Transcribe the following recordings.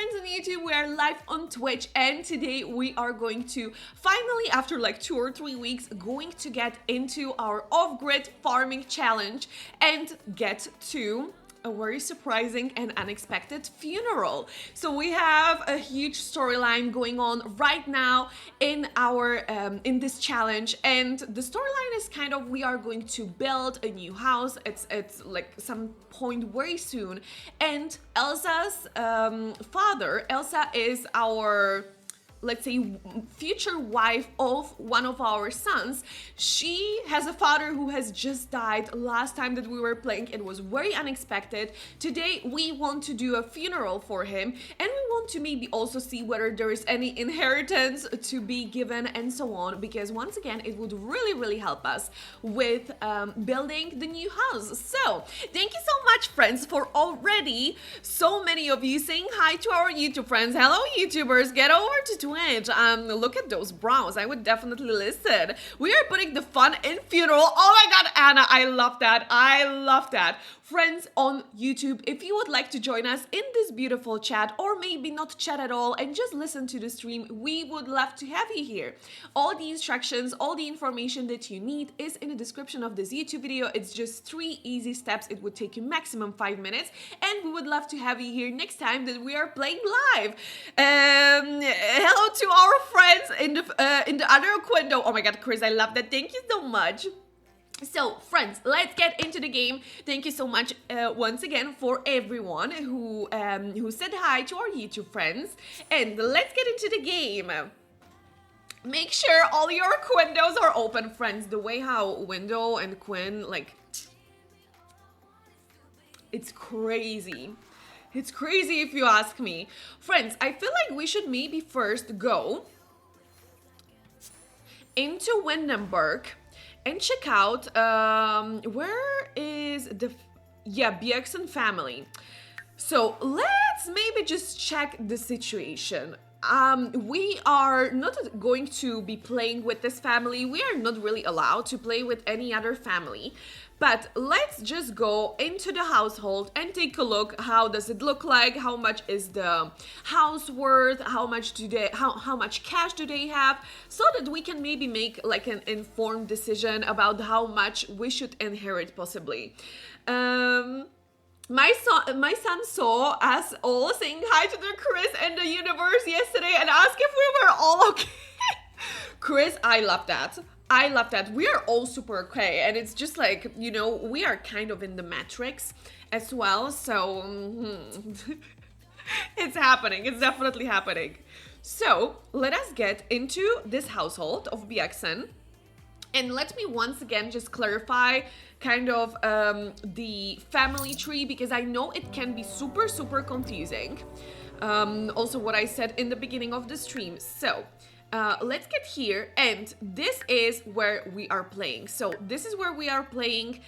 friends on YouTube, we are live on Twitch, and today we are going to finally, after like 2 or 3 weeks, going to get into our off-grid farming challenge and get to a very surprising and unexpected funeral. So we have a huge storyline going on right now in our in this challenge, and the storyline is kind of we are going to build a new house. It's like some point very soon, and Elsa's father. Elsa is our, let's say, future wife of one of our sons. She has a father who has just died last time that we were playing. It was very unexpected. Today we want to do a funeral for him, and we want to maybe also see whether there is any inheritance to be given and so on, because once again it would really help us with building the new house. So thank you so much, friends, for already so many of you saying hi to our YouTube friends. Hello YouTubers, get over to Twitch. Look at those brows. I would definitely listen. We are putting the fun in funeral. Oh my god, Anna, I love that. I love that. Friends on YouTube, if you would like to join us in this beautiful chat, or maybe not chat at all and just listen to the stream, we would love to have you here. All the instructions, all the information that you need is in the description of this YouTube video. It's just 3 easy steps. It would take you maximum 5 minutes, and we would love to have you here next time that we are playing live. Hello to our friends in the other window. Oh my god, Chris, I love that. Thank you so much. So, friends, let's get into the game. Thank you so much once again for everyone who said hi to our YouTube friends. And let's get into the game. Make sure all your windows are open, friends. The way how Window and Quinn, like, it's crazy. It's crazy if you ask me. Friends, I feel like we should maybe first go into Windenburg and check out, where is the, Bjergsen family. So let's maybe just check the situation. We are not going to be playing with this family. We are not really allowed to play with any other family. But let's just go into the household and take a look. How does it look like? How much is the house worth? How much do they, how much cash do they have? So that we can maybe make like an informed decision about how much we should inherit possibly. My son saw us all saying hi to the Chris and the universe yesterday and asked if we were all okay. Chris, I love that. I love that. We are all super okay, and it's just like, you know, we are kind of in the matrix as well, so it's happening. It's definitely happening. So let us get into this household of Bjergsen. And let me once again just clarify kind of the family tree, because I know it can be super confusing. Also what I said in the beginning of the stream. So let's get here, and this is where we are playing. So this is where we are playing.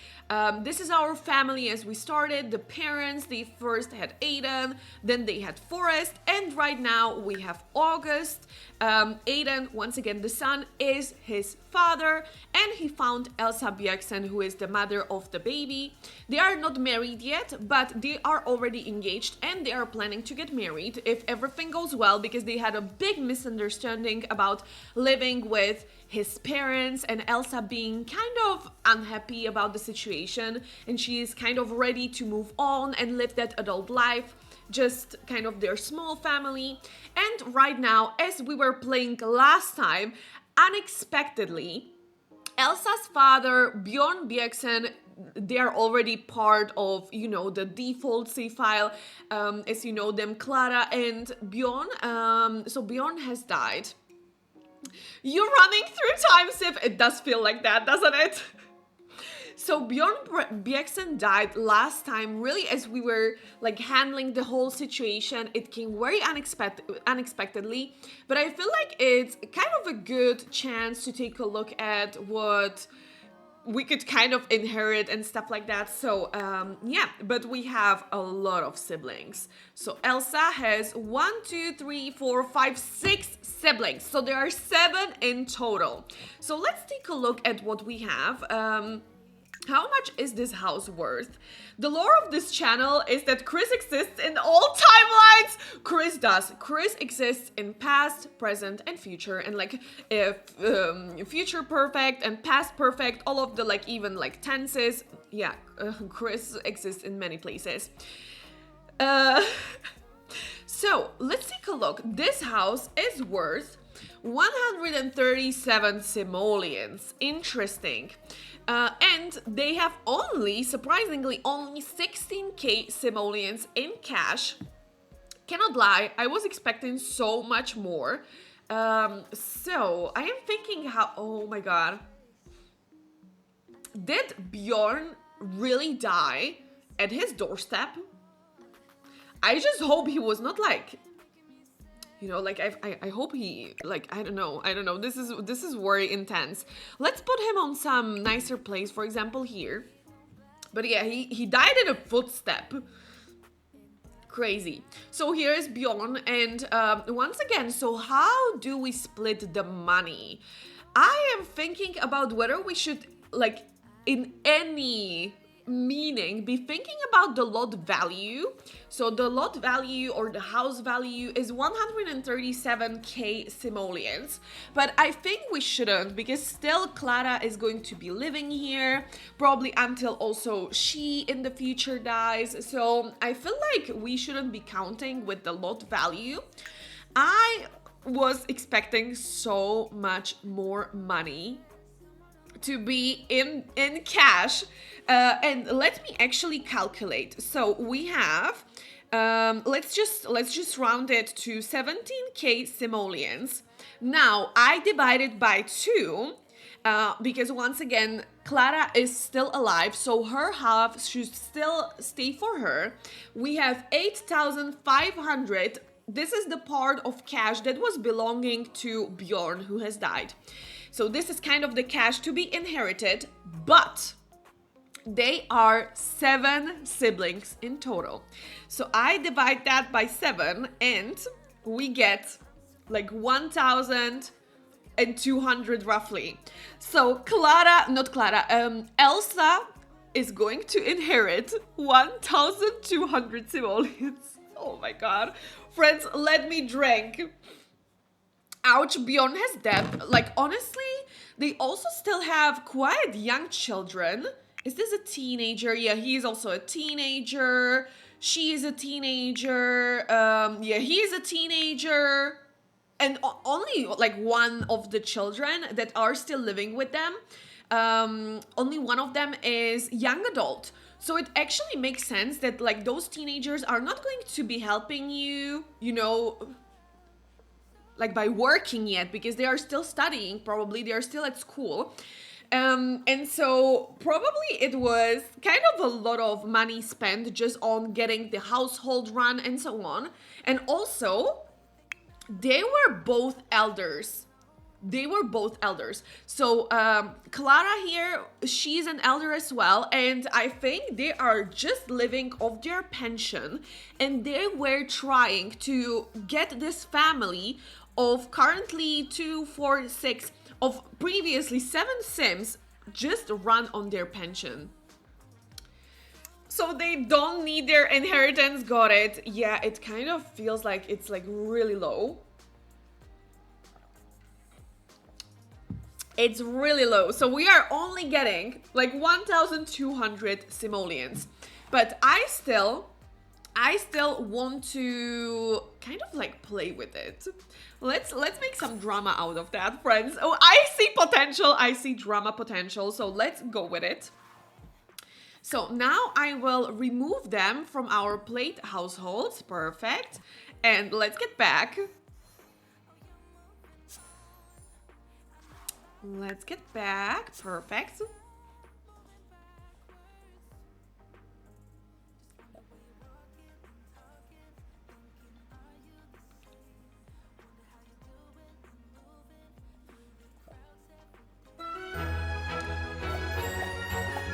This is our family as we started. The parents, they first had Aiden, then they had Forrest, and right now we have August. Aiden, once again, the son, is his father, and he found Elsa Bjergsen, who is the mother of the baby. They are not married yet, but they are already engaged, and they are planning to get married if everything goes well, because they had a big misunderstanding about living with his parents, and Elsa being kind of unhappy about the situation, and she is kind of ready to move on and live that adult life, just kind of their small family. And right now, as we were playing last time, unexpectedly, Elsa's father, Bjorn Bjergsen, they are already part of, you know, the default save file, as you know them, Clara and Bjorn. So Bjorn has died. You're running through time, Sif. It does feel like that, doesn't it? So Bjorn Bjergsen died last time, really, as we were like handling the whole situation. It came very unexpectedly, but I feel like it's kind of a good chance to take a look at what we could kind of inherit and stuff like that. So yeah, but we have a lot of siblings. So Elsa has 1, 2, 3, 4, 5, 6 siblings. So there are 7 in total. So let's take a look at what we have. How much is this house worth? The lore of this channel is that Chris exists in all timelines. Chris does. Chris exists in past, present, and future, and like if future perfect and past perfect, all of the like even like tenses. Yeah, Chris exists in many places. So let's take a look. This house is worth 137 simoleons. Interesting. And they have only, surprisingly, only 16k simoleons in cash. Cannot lie, I was expecting so much more. So I am thinking how, oh my god. Did Bjorn really die at his doorstep? I just hope he was not like, you know, like I hope he, like, I don't know. This is very intense. Let's put him on some nicer place, for example, here. But yeah, he died in a footstep. Crazy. So here is Bjorn, and once again, so how do we split the money? I am thinking about whether we should, like, in any meaning, be thinking about the lot value. So the lot value or the house value is 137k simoleons, but I think we shouldn't, because still Clara is going to be living here probably until also she in the future dies. So I feel like we shouldn't be counting with the lot value. I was expecting so much more money to be in cash, and let me actually calculate. So we have let's just round it to 17k simoleons. Now I divide it by 2 because once again Clara is still alive, so her half should still stay for her. We have 8,500. This is the part of cash that was belonging to Bjorn, who has died. So this is kind of the cash to be inherited, but they are 7 siblings in total. So I divide that by 7 and we get like 1,200 roughly. So Elsa is going to inherit 1,200 simoleons. Oh my god. Friends, let me drink. Ouch, Bjorn has death. Like, honestly, they also still have quite young children. Is this a teenager? Yeah, he is also a teenager. She is a teenager. Yeah, he is a teenager. And only like one of the children that are still living with them, only one of them is young adult. So it actually makes sense that like those teenagers are not going to be helping you, you know, like by working yet, because they are still studying, probably they are still at school. And so probably it was kind of a lot of money spent just on getting the household run and so on. And also they were both elders. So Clara here, she's an elder as well, and I think they are just living off their pension, and they were trying to get this family of currently 2, 4, 6 of previously 7 Sims just run on their pension. So they don't need their inheritance. Got it. Yeah, it kind of feels like it's like really low. It's really low. So we are only getting like 1,200 simoleons. But I still want to kind of like play with it. Let's make some drama out of that, friends. Oh, I see potential. I see drama potential. So let's go with it. So now I will remove them from our plate households. Perfect. And let's get back. Let's get back. Perfect.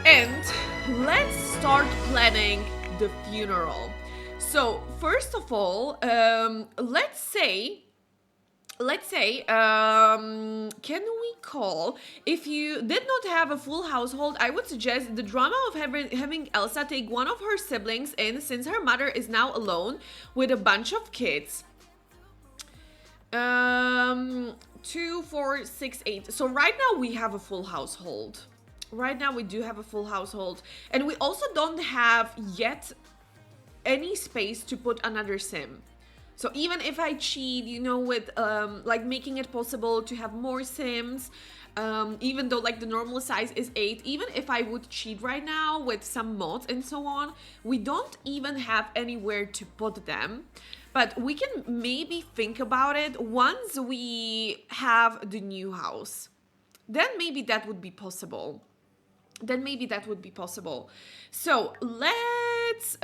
And let's start planning the funeral. So first of all, let's say let's say, can we call, if you did not have a full household, I would suggest the drama of having Elsa take one of her siblings in, since her mother is now alone with a bunch of kids. 2, 4, 6, 8. So right now we have a full household. Right now we do have a full household. And we also don't have yet any space to put another sim. So even if I cheat, you know, with like making it possible to have more sims, even though like the normal size is 8, even if I would cheat right now with some mods and so on, we don't even have anywhere to put them. But we can maybe think about it once we have the new house. Then maybe that would be possible. So let's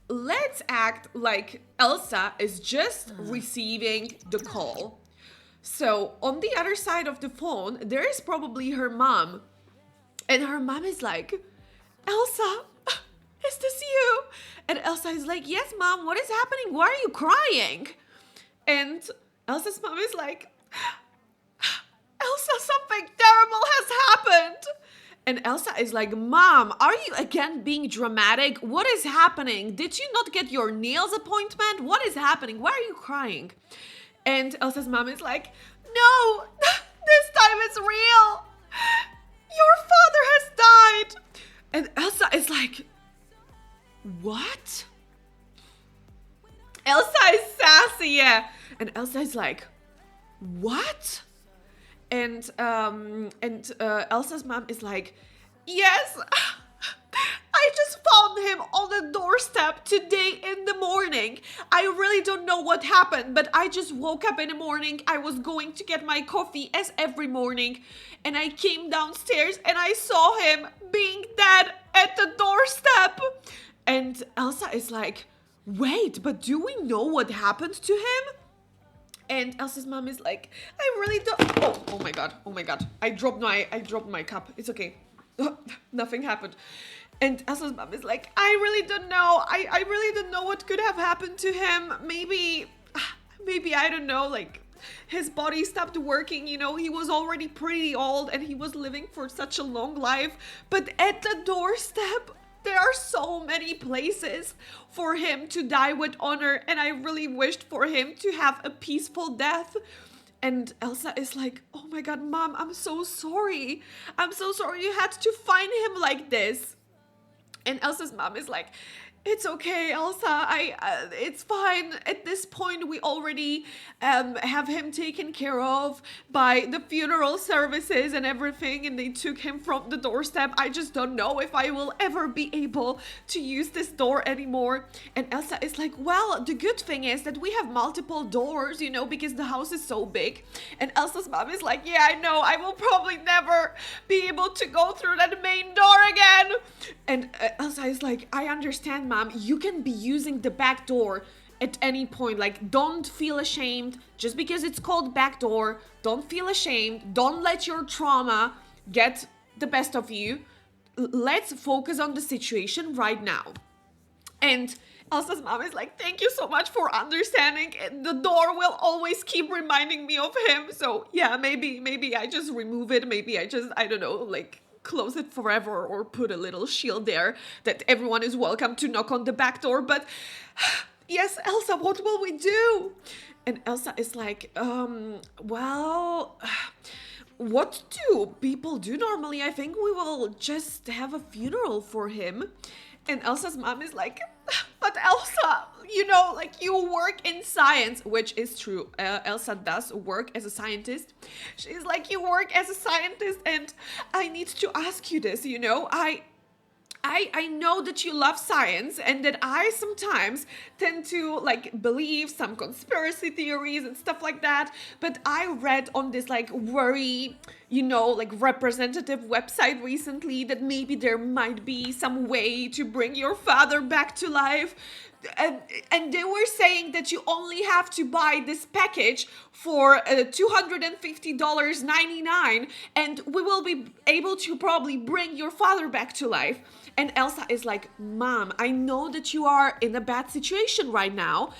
let's act like Elsa is just receiving the call. So on the other side of the phone, there is probably her mom. And her mom is like, Elsa, is this you? And Elsa is like, yes, mom, what is happening? Why are you crying? And Elsa's mom is like, Elsa, something terrible has happened. And Elsa is like, Mom, are you again being dramatic? What is happening? Did you not get your nails appointment? What is happening? Why are you crying? And Elsa's mom is like, no, this time it's real. Your father has died. And Elsa is like, what? Elsa is sassy, yeah. And Elsa is like, what? And Elsa's mom is like, yes, I just found him on the doorstep today in the morning. I really don't know what happened, but I just woke up in the morning. I was going to get my coffee as every morning, and I came downstairs and I saw him being dead at the doorstep. And Elsa is like, wait, but do we know what happened to him? And Elsa's mom is like, I really don't. Oh my god. I dropped my cup. It's okay. Nothing happened. And Elsa's mom is like, I really don't know. I really don't know what could have happened to him. Maybe I don't know, like his body stopped working, you know, he was already pretty old and he was living for such a long life. But at the doorstep, there are so many places for him to die with honor, and I really wished for him to have a peaceful death. And Elsa is like, oh my god, Mom, I'm so sorry. I'm so sorry you had to find him like this. And Elsa's mom is like, it's okay, Elsa, it's fine. At this point, we already have him taken care of by the funeral services and everything, and they took him from the doorstep. I just don't know if I will ever be able to use this door anymore. And Elsa is like, well, the good thing is that we have multiple doors, you know, because the house is so big. And Elsa's mom is like, yeah, I know, I will probably never be able to go through that main door again. And Elsa is like, I understand, Mom, you can be using the back door at any point. Like, don't feel ashamed. Just because it's called back door, don't feel ashamed. Don't let your trauma get the best of you. Let's focus on the situation right now. And Elsa's mom is like, thank you so much for understanding. The door will always keep reminding me of him. So yeah, maybe I just remove it. Maybe I don't know, like, close it forever or put a little shield there that everyone is welcome to knock on the back door. But yes, Elsa, what will we do? And Elsa is like, well, what do people do normally? I think we will just have a funeral for him. And Elsa's mom is like, but Elsa, you know, like, you work in science, which is true. Elsa does work as a scientist. She's like, you work as a scientist, and I need to ask you this, you know, I know that you love science and that I sometimes tend to like believe some conspiracy theories and stuff like that. But I read on this like very, you know, like representative website recently that maybe there might be some way to bring your father back to life. and they were saying that you only have to buy this package for $250.99, and we will be able to probably bring your father back to life. And Elsa is like, Mom, I know that you are in a bad situation right now,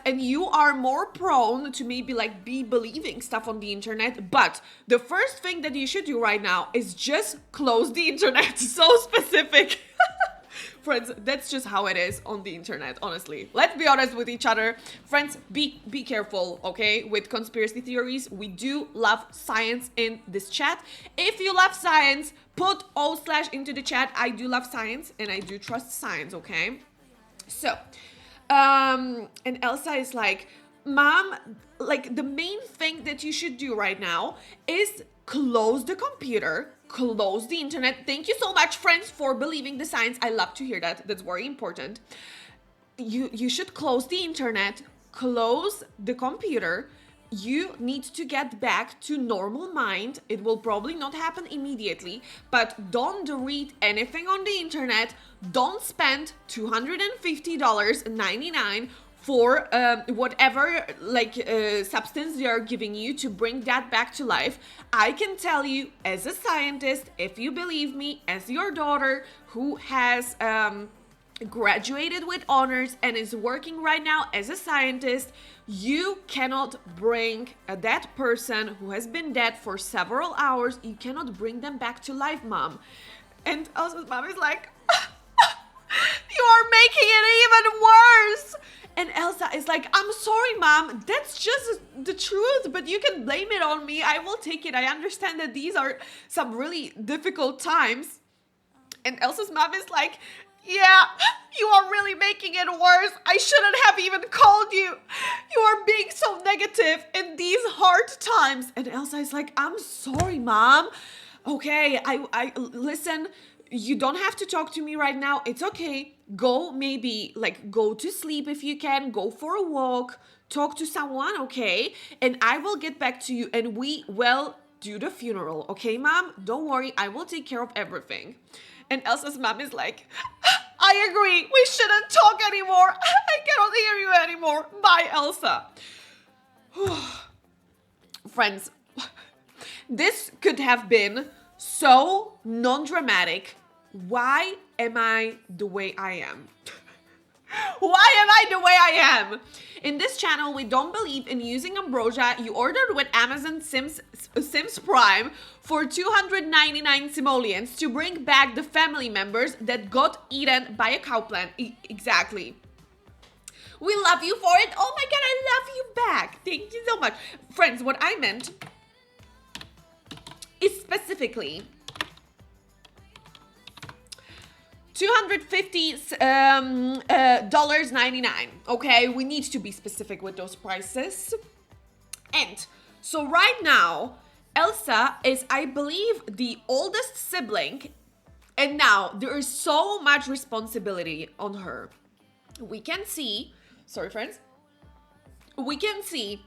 and you are more prone to maybe like be believing stuff on the internet, but the first thing that you should do right now is just close the internet. So specific. Friends, that's just how it is on the internet, honestly. Let's be honest with each other. Friends, be careful, okay, with conspiracy theories. We do love science in this chat. If you love science, put / into the chat. I do love science and I do trust science, okay? So, and Elsa is like, Mom, like the main thing that you should do right now is close the computer, close the internet. Thank you so much, friends, for believing the science. I love to hear that. That's very important. You should close the internet, close the computer. You need to get back to normal mind. It will probably not happen immediately, but don't read anything on the internet. Don't spend $250.99 for whatever substance they are giving you to bring that back to life. I can tell you, as a scientist, if you believe me, as your daughter who has graduated with honors and is working right now as a scientist, you cannot bring that person who has been dead for several hours, you cannot bring them back to life, Mom. And Elsa's mom is like, you are making it even worse. And Elsa is like, I'm sorry, Mom, that's just the truth, but you can blame it on me. I will take it. I understand that these are some really difficult times. And Elsa's mom is like, yeah, you are really making it worse. I shouldn't have even called you. You are being so negative in these hard times. And Elsa is like, I'm sorry, Mom. Okay, I listen, you don't have to talk to me right now. It's okay. Go go to sleep if you can. Go for a walk. Talk to someone, okay? And I will get back to you and we will do the funeral, okay, Mom? Don't worry, I will take care of everything. And Elsa's mom is like, I agree. We shouldn't talk anymore. I cannot hear you anymore. Bye, Elsa. Friends, this could have been so non-dramatic. Why am I the way I am? Why am I the way I am? In this channel, we don't believe in using ambrosia you ordered with Amazon Sims Prime for 299 simoleons to bring back the family members that got eaten by a cowplant. Exactly. We love you for it. Oh my God, I love you back. Thank you so much. Friends, what I meant is specifically $250.99. Okay, we need to be specific with those prices. And so right now, Elsa is, I believe, the oldest sibling, and now there is so much responsibility on her. We can see, sorry friends, we can see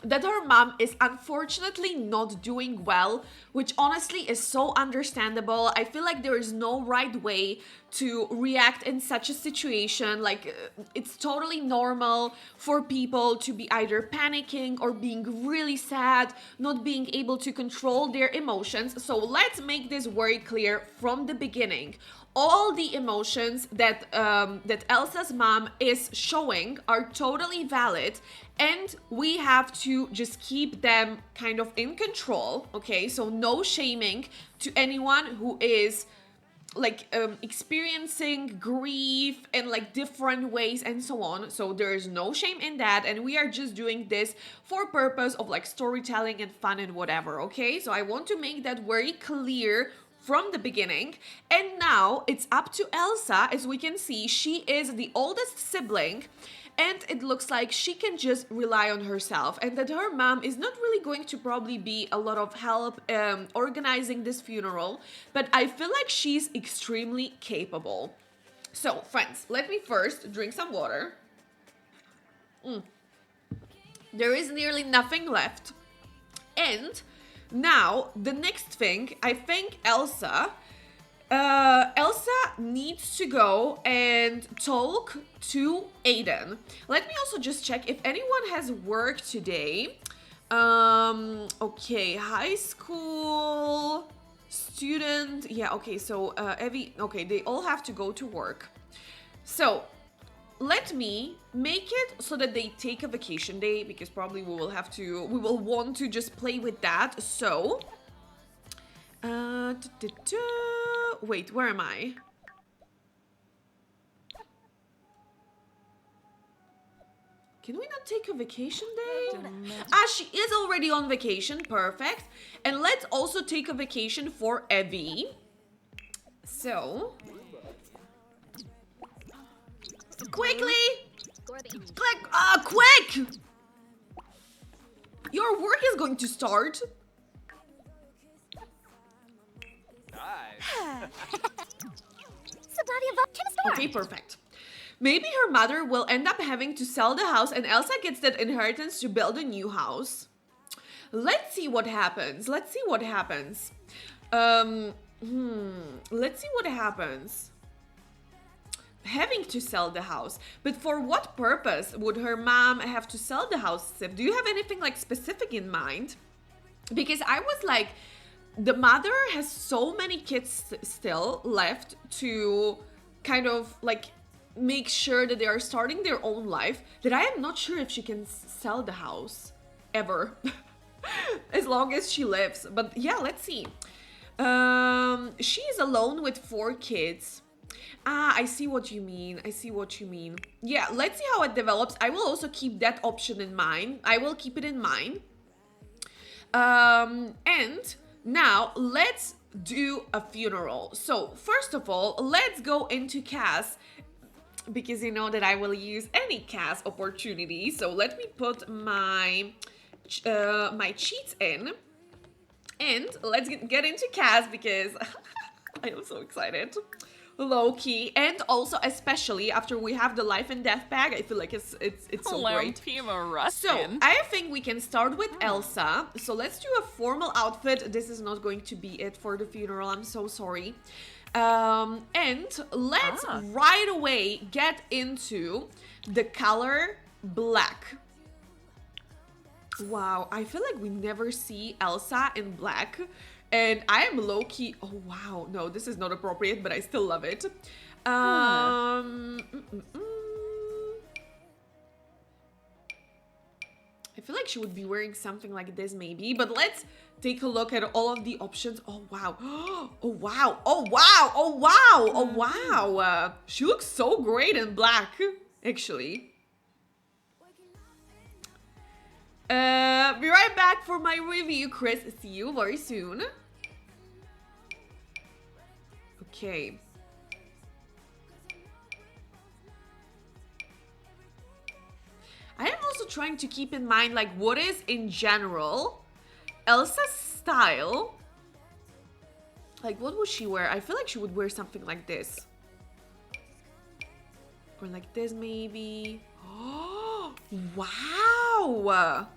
that her mom is unfortunately not doing well, which honestly is so understandable. I feel like there is no right way to react in such a situation. Like, it's totally normal for people to be either panicking or being really sad, not being able to control their emotions. So let's make this very clear from the beginning. All the emotions that Elsa's mom is showing are totally valid, and we have to just keep them kind of in control, okay? So no shaming to anyone who is experiencing grief in different ways and so on. So there is no shame in that, and we are just doing this for purpose of storytelling and fun and whatever, okay? So I want to make that very clear from the beginning. And now it's up to Elsa. As we can see, she is the oldest sibling, and it looks like she can just rely on herself, and that her mom is not really going to probably be a lot of help organizing this funeral, but I feel like she's extremely capable. So friends, let me first drink some water. There is nearly nothing left. And now, the next thing, I think Elsa Elsa needs to go and talk to Aiden. Let me also just check if anyone has work today. Okay, high school student. Yeah, okay, so Evie, okay, they all have to go to work. So let me make it so that they take a vacation day, because probably we will want to just play with that. So wait, where am I? Can we not take a vacation day? Ah, she is already on vacation. Perfect. And let's also take a vacation for Evie. So quickly! Click! Quick! Your work is going to start. Okay, perfect. Maybe her mother will end up having to sell the house and Elsa gets that inheritance to build a new house. Let's see what happens. Let's see what happens. Let's see what happens. Having to sell the house. But for what purpose would her mom have to sell the house, Sif? Do you have anything like specific in mind? Because I was like, the mother has so many kids still left to kind of like make sure that they are starting their own life, that I am not sure if she can sell the house ever. As long as she lives. But yeah, let's see. She is alone with 4 kids. Ah, I see what you mean. I see what you mean. Yeah, let's see how it develops. I will also keep that option in mind. I will keep it in mind. And now let's do a funeral. So first of all, let's go into Cass, because you know that I will use any Cass opportunity. So let me put my my cheats in, and let's get into Cass, because I am so excited. Low-key, and also especially after we have the life and death bag, I feel like it's so great. So I think we can start with Elsa. So let's do a formal outfit. This is not going to be it for the funeral, I'm so sorry. And let's right away get into the color black. Wow, I feel like we never see Elsa in black. And I am low-key, oh wow, no, this is not appropriate, but I still love it. I feel like she would be wearing something like this maybe, but let's take a look at all of the options. Oh wow, oh wow, oh wow, oh wow, oh wow. She looks so great in black, actually. Be right back for my review, Chris. See you very soon. Okay. I am also trying to keep in mind, like, what is in general Elsa's style. Like, what would she wear? I feel like she would wear something like this. Or like this, maybe. Oh, wow.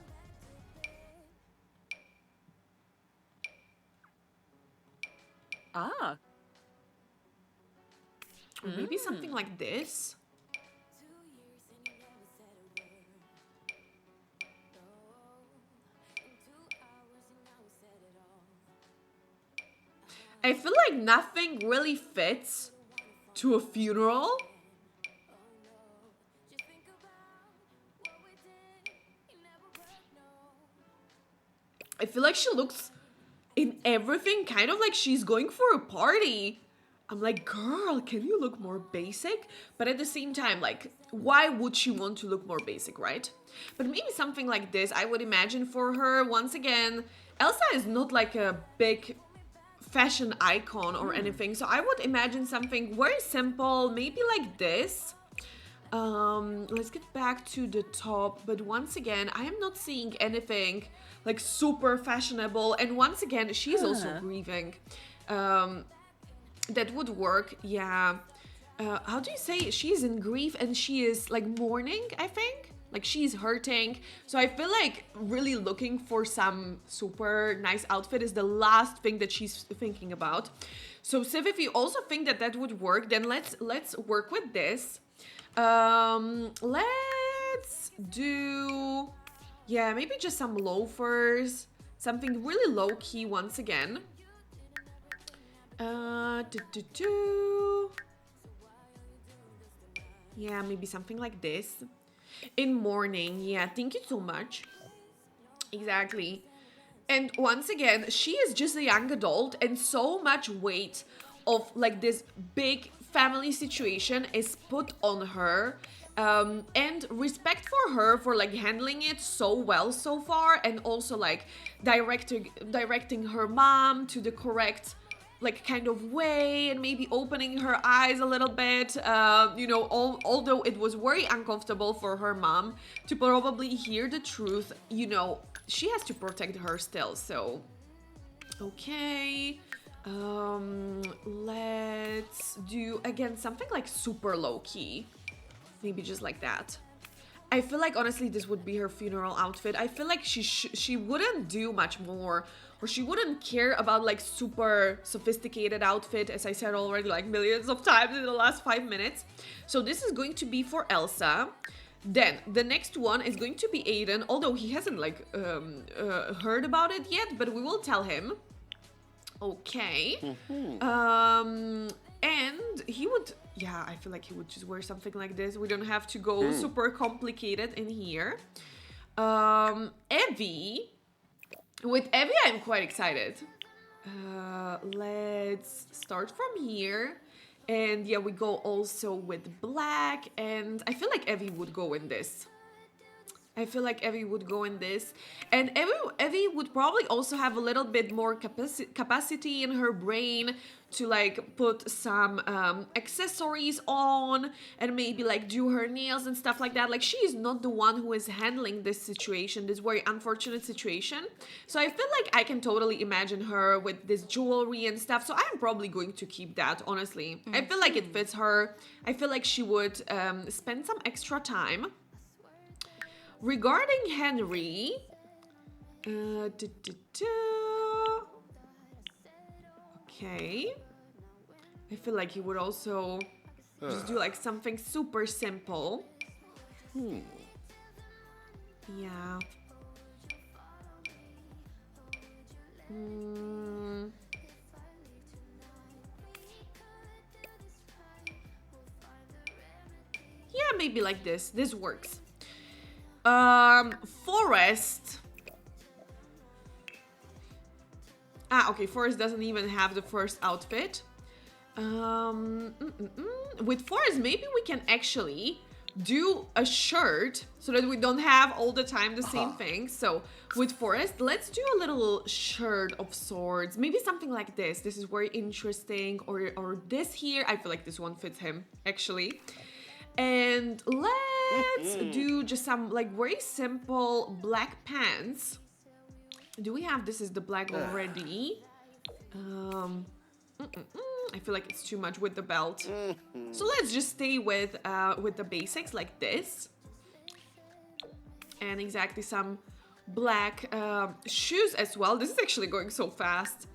Or maybe something like this. I feel like nothing really fits to a funeral. I feel like she looks in everything kind of like she's going for a party. I'm like, girl, can you look more basic? But at the same time, like, why would she want to look more basic, right? But maybe something like this, I would imagine for her. Once again, Elsa is not like a big fashion icon or anything. So I would imagine something very simple, maybe like this. Let's get back to the top. But once again, I am not seeing anything like super fashionable. And once again, she's also grieving. That would work, yeah. How do you say? She's in grief and she is like mourning, I think. Like she's hurting. So I feel like really looking for some super nice outfit is the last thing that she's thinking about. So Siv, if you also think that that would work, then let's work with this. Let's do, yeah, maybe just some loafers, something really low key once again. Yeah, maybe something like this. In morning, yeah, thank you so much. Exactly. And once again, she is just a young adult, and so much weight of like this big family situation is put on her. And respect for her for like handling it so well so far, and also like directing her mom to the correct like kind of way, and maybe opening her eyes a little bit, you know, although it was very uncomfortable for her mom to probably hear the truth, you know, she has to protect her still. So okay, let's do again something like super low-key, maybe just like that. I feel like honestly this would be her funeral outfit. I feel like she wouldn't do much more, or she wouldn't care about like super sophisticated outfit, as I said already like millions of times in the last 5 minutes. So this is going to be for Elsa. Then the next one is going to be Aiden, although he hasn't like heard about it yet, but we will tell him. Okay. And he would, yeah, I feel like he would just wear something like this. We don't have to go super complicated in here. Evie. With Evie, I'm quite excited. Let's start from here. And yeah, we go also with black. And I feel like Evie would go in this. I feel like Evie would go in this. And Evie would probably also have a little bit more capacity in her brain to like put some accessories on and maybe like do her nails and stuff like that. Like she is not the one who is handling this situation, this very unfortunate situation. So I feel like I can totally imagine her with this jewelry and stuff. So I'm probably going to keep that, honestly. I feel like it fits her. I feel like she would spend some extra time. Regarding Henry, okay, I feel like he would also just do like something super simple. Yeah. Yeah, maybe like this. This works. Forest. Okay, Forest doesn't even have the first outfit. With Forest, maybe we can actually do a shirt so that we don't have all the time the same thing. So with Forest, let's do a little shirt of sorts. Maybe something like this. This is very interesting. Or this here. I feel like this one fits him, actually. And let's do just some like very simple black pants. Do we have, this is the black already? I feel like it's too much with the belt. So let's just stay with the basics like this. And exactly some black shoes as well. This is actually going so fast.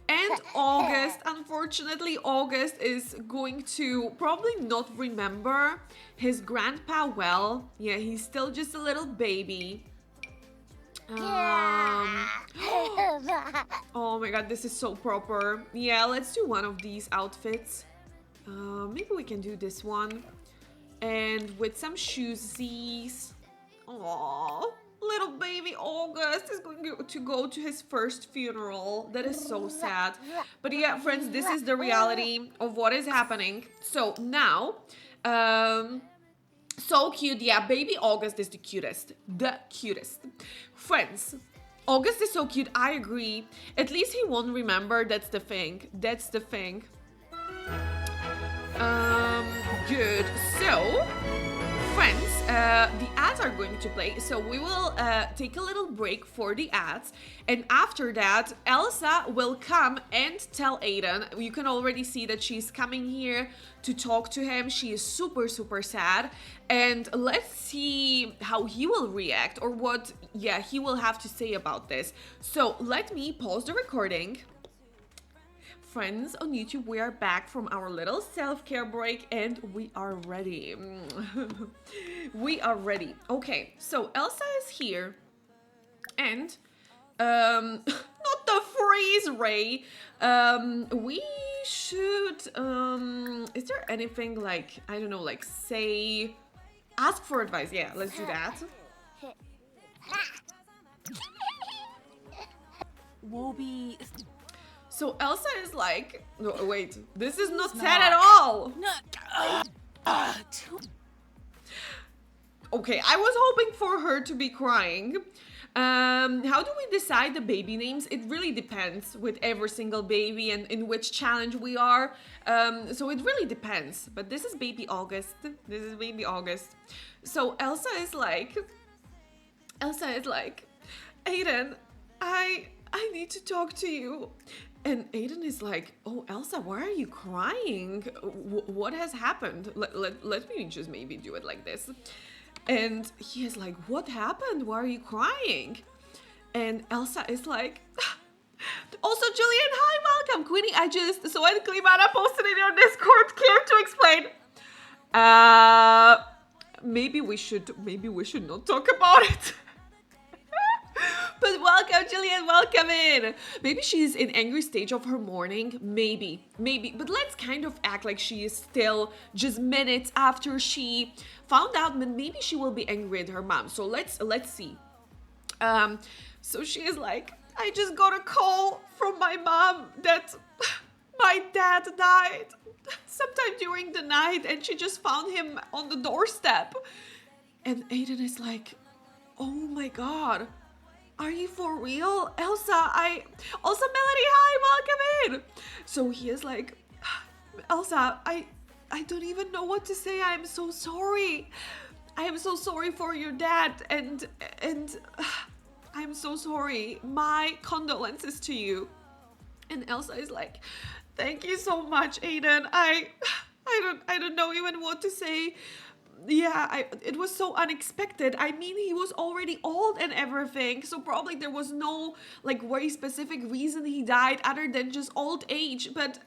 And August, unfortunately, August is going to probably not remember his grandpa well. Yeah, he's still just a little baby. Oh my god, this is so proper. Yeah, let's do one of these outfits. Maybe we can do this one. And with some shoesies. Aww. Little baby August is going to go to his first funeral. That is so sad. But yeah, friends, this is the reality of what is happening. So now, so cute. Yeah, baby August is the cutest. The cutest. Friends, August is so cute. I agree. At least he won't remember. That's the thing. That's the thing. Good. So, friends, the ads are going to play, so we will take a little break for the ads, and after that Elsa will come and tell Aiden. You can already see that she's coming here to talk to him. She is super sad, and let's see how he will react, or what he will have to say about this. So let me pause the recording. friends on YouTube, we are back from our little self-care break and we are ready. We are ready. Okay, so Elsa is here and not the freeze ray. We should is there anything like, I don't know, like say ask for advice? Yeah, let's do that. Wobi. So Elsa is like, no, wait, this is not sad at all. Okay, I was hoping for her to be crying. How do we decide the baby names? It really depends with every single baby and in which challenge we are. So it really depends. But this is baby August. This is baby August. So Elsa is like, Aiden, I need to talk to you. And Aiden is like, oh, Elsa, why are you crying? What has happened? Let me just maybe do it like this. And he is like, what happened? Why are you crying? And Elsa is like, also, Julian, hi, welcome. Queenie, I just saw it. Klimana posted in your Discord. Care to explain? Maybe we should not talk about it. But welcome, Jillian, welcome in. Maybe she's in angry stage of her morning. Maybe. But let's kind of act like she is still just minutes after she found out, but maybe she will be angry at her mom. So let's see. So she is like, I just got a call from my mom that my dad died sometime during the night and she just found him on the doorstep. And Aiden is like, oh my God. Are you for real? Elsa, Melody, hi, welcome in. So he is like, Elsa, I don't even know what to say. I am so sorry. I am so sorry for your dad and I'm so sorry. My condolences to you. And Elsa is like, thank you so much, Aiden. I don't know even what to say. Yeah, it was so unexpected. I mean, he was already old and everything, so probably there was no like very specific reason he died other than just old age, but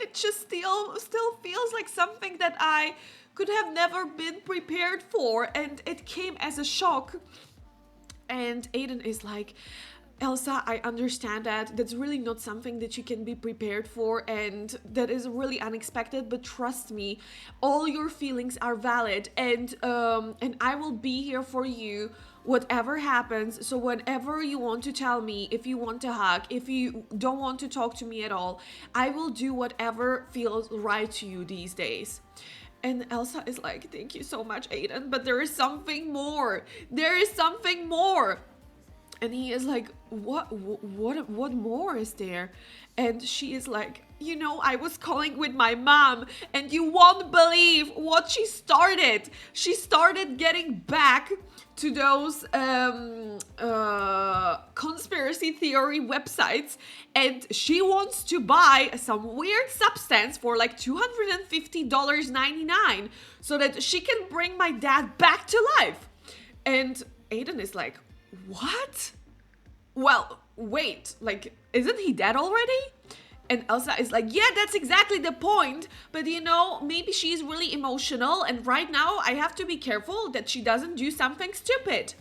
it just still feels like something that I could have never been prepared for, and it came as a shock. And Aiden is like, Elsa, I understand that. That's really not something that you can be prepared for, and that is really unexpected, but trust me, all your feelings are valid, and I will be here for you whatever happens. So whenever you want to tell me, if you want to hug, if you don't want to talk to me at all, I will do whatever feels right to you these days. And Elsa is like, thank you so much, Aiden, but there is something more. There is something more. And he is like, what more is there? And she is like, you know, I was calling with my mom and you won't believe what she started. She started getting back to those conspiracy theory websites, and she wants to buy some weird substance for like $250.99 so that she can bring my dad back to life. And Aiden is like, what? Well, wait, like, isn't he dead already? And Elsa is like, yeah, that's exactly the point. But you know, maybe she's really emotional, and right now I have to be careful that she doesn't do something stupid.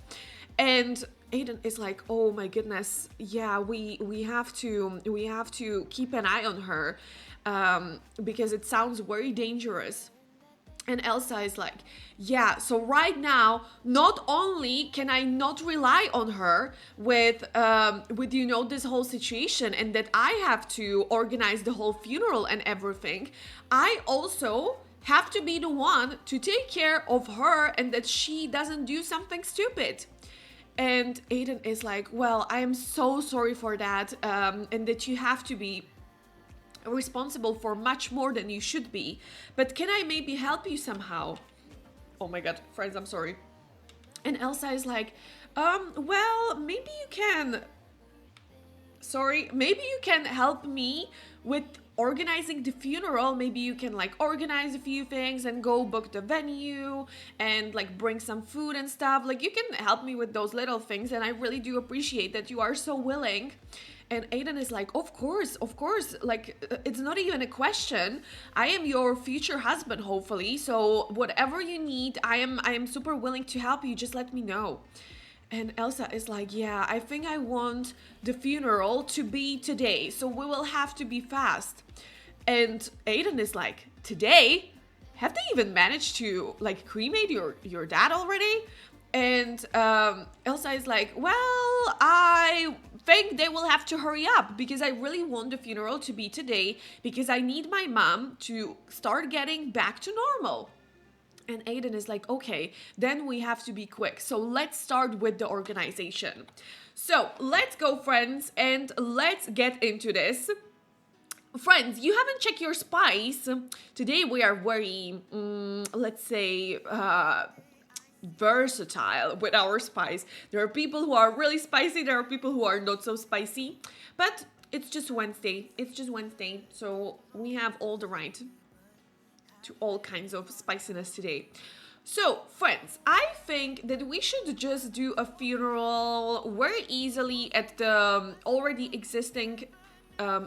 And Aiden is like, oh my goodness, yeah, we have to keep an eye on her because it sounds very dangerous. And Elsa is like, yeah, so right now, not only can I not rely on her with you know, this whole situation, and that I have to organize the whole funeral and everything, I also have to be the one to take care of her and that she doesn't do something stupid. And Aiden is like, well, I am so sorry for that, and that you have to be responsible for much more than you should be, but can I maybe help you somehow? Oh my god, friends, I'm sorry. And Elsa is like, well, maybe you can help me with organizing the funeral. Maybe you can like organize a few things and go book the venue and like bring some food and stuff. Like, you can help me with those little things, and I really do appreciate that you are so willing. And Aiden is like, of course, like it's not even a question. I am your future husband, hopefully. So whatever you need, I am super willing to help you. Just let me know. And Elsa is like, yeah, I think I want the funeral to be today, so we will have to be fast. And Aiden is like, today? Have they even managed to like cremate your dad already? And Elsa is like, well, I think they will have to hurry up because I really want the funeral to be today because I need my mom to start getting back to normal. And Aiden is like, okay, then we have to be quick. So let's start with the organization. So let's go, friends, and let's get into this. Friends, you haven't checked your spice. Today we are very, let's say, versatile with our spice. There are people who are really spicy, there are people who are not so spicy. But it's just Wednesday. It's just Wednesday. So we have all the right to all kinds of spiciness today. So, friends, I think that we should just do a funeral very easily at the already existing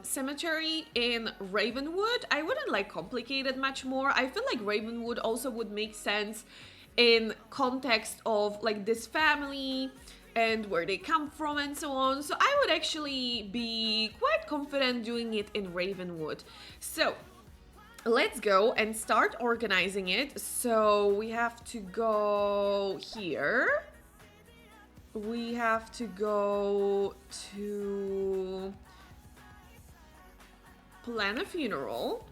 cemetery in Ravenwood. I wouldn't like complicate it much more. I feel like Ravenwood also would make sense in context of like this family and where they come from and so on. So I would actually be quite confident doing it in Ravenwood. So let's go and start organizing it. So we have to go here. We have to go to plan a funeral.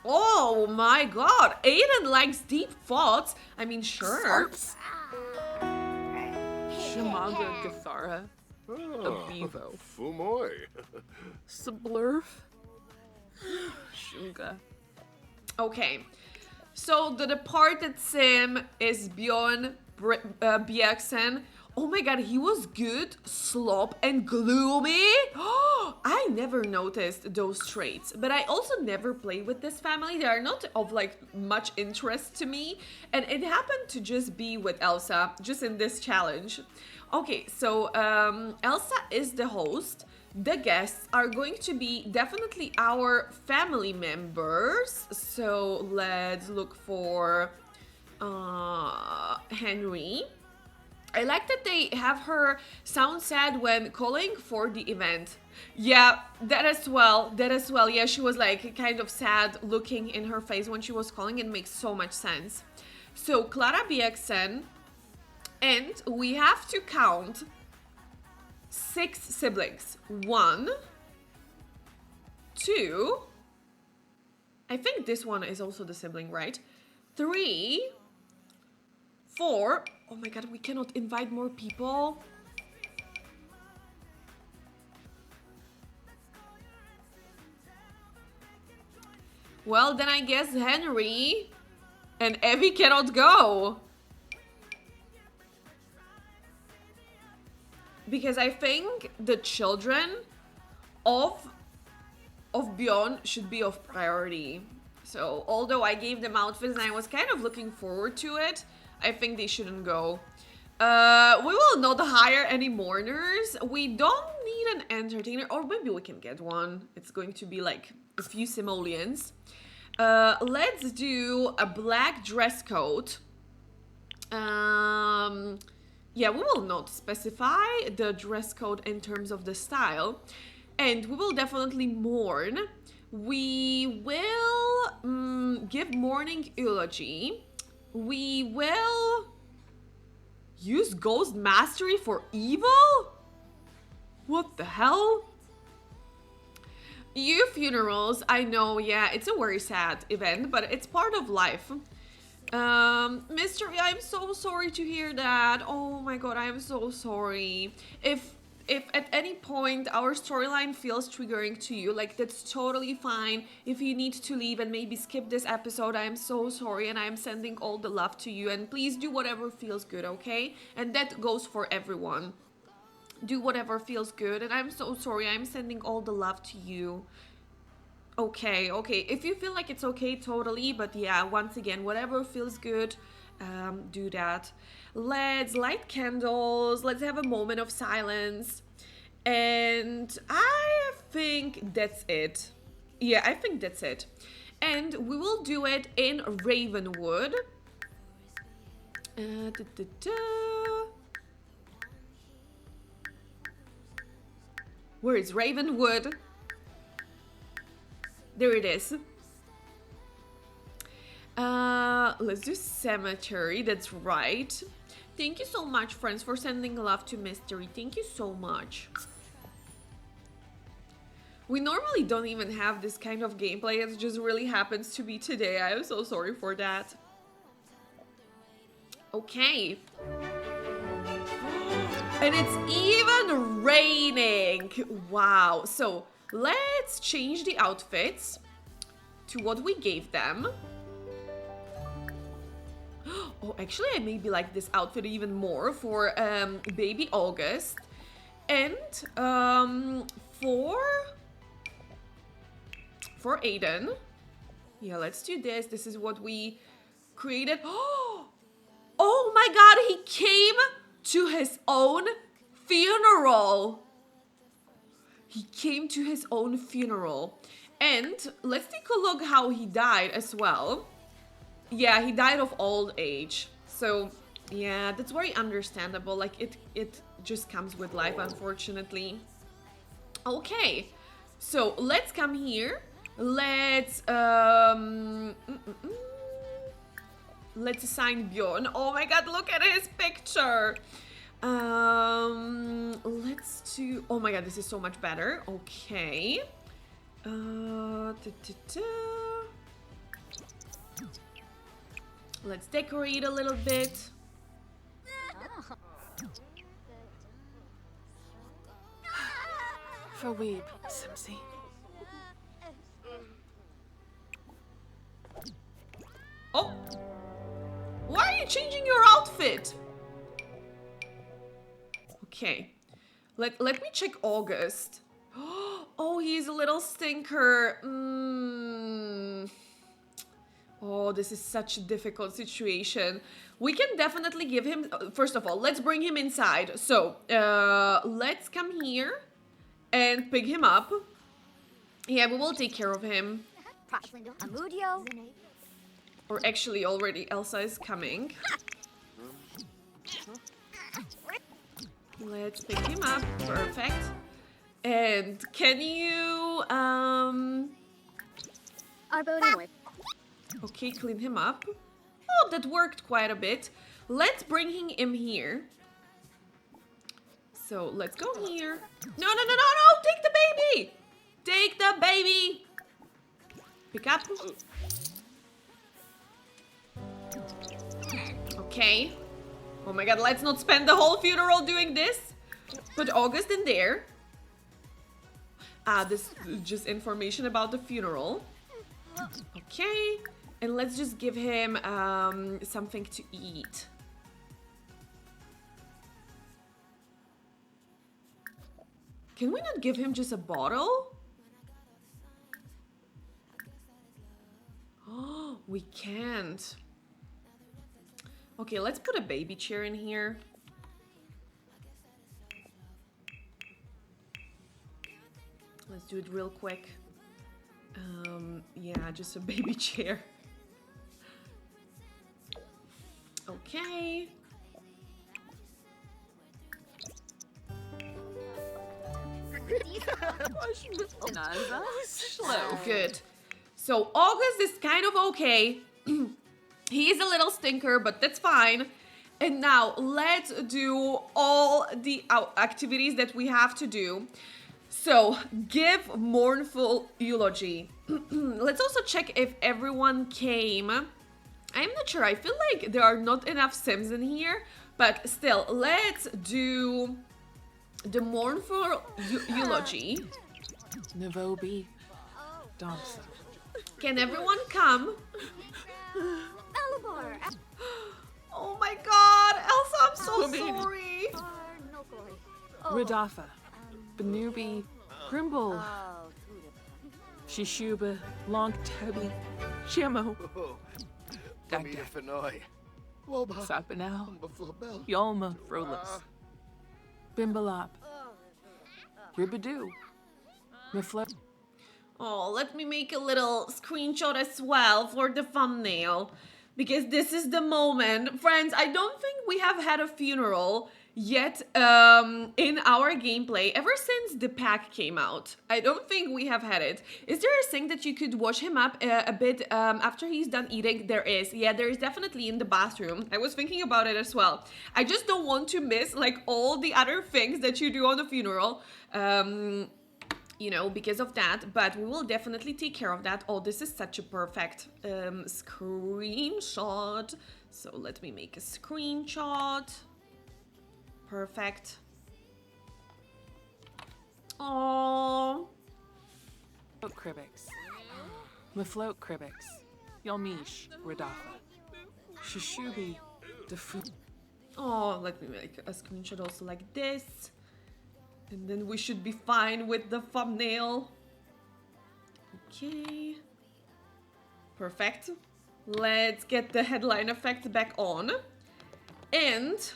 Oh my god, Aiden likes deep thoughts. I mean, sure. Shamaga Gathara. Avivo. Fumoy. Sublurf. Shunga. Okay, so the departed Sim is Bjorn Bjergsen. Oh my god, he was good, slop, and gloomy. I never noticed those traits, but I also never play with this family. They are not of like much interest to me, and it happened to just be with Elsa, just in this challenge. Okay, so Elsa is the host. The guests are going to be definitely our family members. So let's look for Henry. I like that they have her sound sad when calling for the event. Yeah, that as well. That as well. Yeah, she was like kind of sad looking in her face when she was calling. It makes so much sense. So Clara Bjergsen, and we have to count 6 siblings. 1, 2. I think this one is also the sibling, right? 3, 4. Oh my god, we cannot invite more people. Well, then I guess Henry and Evie cannot go. Because I think the children of Bjorn should be of priority. So, although I gave them outfits and I was kind of looking forward to it, I think they shouldn't go. We will not hire any mourners. We don't need an entertainer, or maybe we can get one. It's going to be like a few simoleons. Let's do a black dress code. Yeah, we will not specify the dress code in terms of the style. And we will definitely mourn. We will give mourning eulogy. We will use Ghost Mastery for evil? What the hell? You funerals, I know, yeah, it's a very sad event, but it's part of life. Mystery, I'm so sorry to hear that. Oh my god, I am so sorry. If at any point our storyline feels triggering to you, like that's totally fine. If you need to leave and maybe skip this episode, I am so sorry and I am sending all the love to you, and please do whatever feels good, okay? And that goes for everyone. Do whatever feels good, and I'm so sorry, I'm sending all the love to you. Okay, if you feel like it's okay, totally, but yeah, once again, whatever feels good, do that. Let's light candles. Let's have a moment of silence. And I think that's it. Yeah, I think that's it. And we will do it in Ravenwood. Where is Ravenwood? There it is. Let's do cemetery. That's right. Thank you so much, friends, for sending love to Mystery. Thank you so much. We normally don't even have this kind of gameplay. It just really happens to be today. I am so sorry for that. Okay. And it's even raining. Wow. So let's change the outfits to what we gave them. Oh, actually, I maybe like this outfit even more for baby August. And for Aiden. Yeah, let's do this. This is what we created. Oh my god, he came to his own funeral. He came to his own funeral. And let's take a look how he died as well. Yeah, he died of old age. So, yeah, that's very understandable. Like, it just comes with life, unfortunately. Okay, so let's come here. Let's let's assign Bjorn. Oh my god, look at his picture. Let's do... Oh my god, this is so much better. Okay. Let's decorate a little bit. For Weeb, Simsy. Oh! Why are you changing your outfit? Okay. Let me check August. Oh, he's a little stinker. Oh, this is such a difficult situation. We can definitely give him... First of all, let's bring him inside. So, let's come here and pick him up. Yeah, we will take care of him. Or actually, already Elsa is coming. Let's pick him up. Perfect. And can you... Okay, clean him up. Oh, that worked quite a bit. Let's bring him here. So, let's go here. No, no, no, no, no! Take the baby! Take the baby! Pick up. Okay. Oh my god, let's not spend the whole funeral doing this. Put August in there. This is just information about the funeral. Okay. And let's just give him something to eat. Can we not give him just a bottle? Oh, we can't. Okay, let's put a baby chair in here. Let's do it real quick. Yeah, just a baby chair. Okay. Slow. Good. So August is kind of okay. He's a little stinker, but that's fine. And now let's do all the activities that we have to do. So give mournful eulogy. Let's also check if everyone came. I'm not sure. I feel like there are not enough Sims in here, but still, let's do the mournful eulogy. Navobi. Domsa. Can everyone come? Oh my god, Elsa, I'm so sorry. Radafa. Benubi. Grimble. Shishuba. Long Tubby. Chimo. Dagda. Sapinal. Yolma Frolis. Bimbalop. Ribadoo. Miflo. Oh, let me make a little screenshot as well for the thumbnail. Because this is the moment. Friends, I don't think we have had a funeral yet in our gameplay ever since the pack came out. I don't think we have had it. Is there a thing that you could wash him up a bit after he's done eating? There is. Yeah, there is definitely in the bathroom. I was thinking about it as well. I just don't want to miss like all the other things that you do on a funeral. You know, because of that, but we will definitely take care of that. Oh, this is such a perfect screenshot. So let me make a screenshot. Perfect. Oh. Cribix. Mifloat Cribix. Yolmish. Radafa. Shishubi. Defu. Oh, let me make a screenshot also like this. And then we should be fine with the thumbnail. Okay. Perfect. Let's get the headline effect back on. And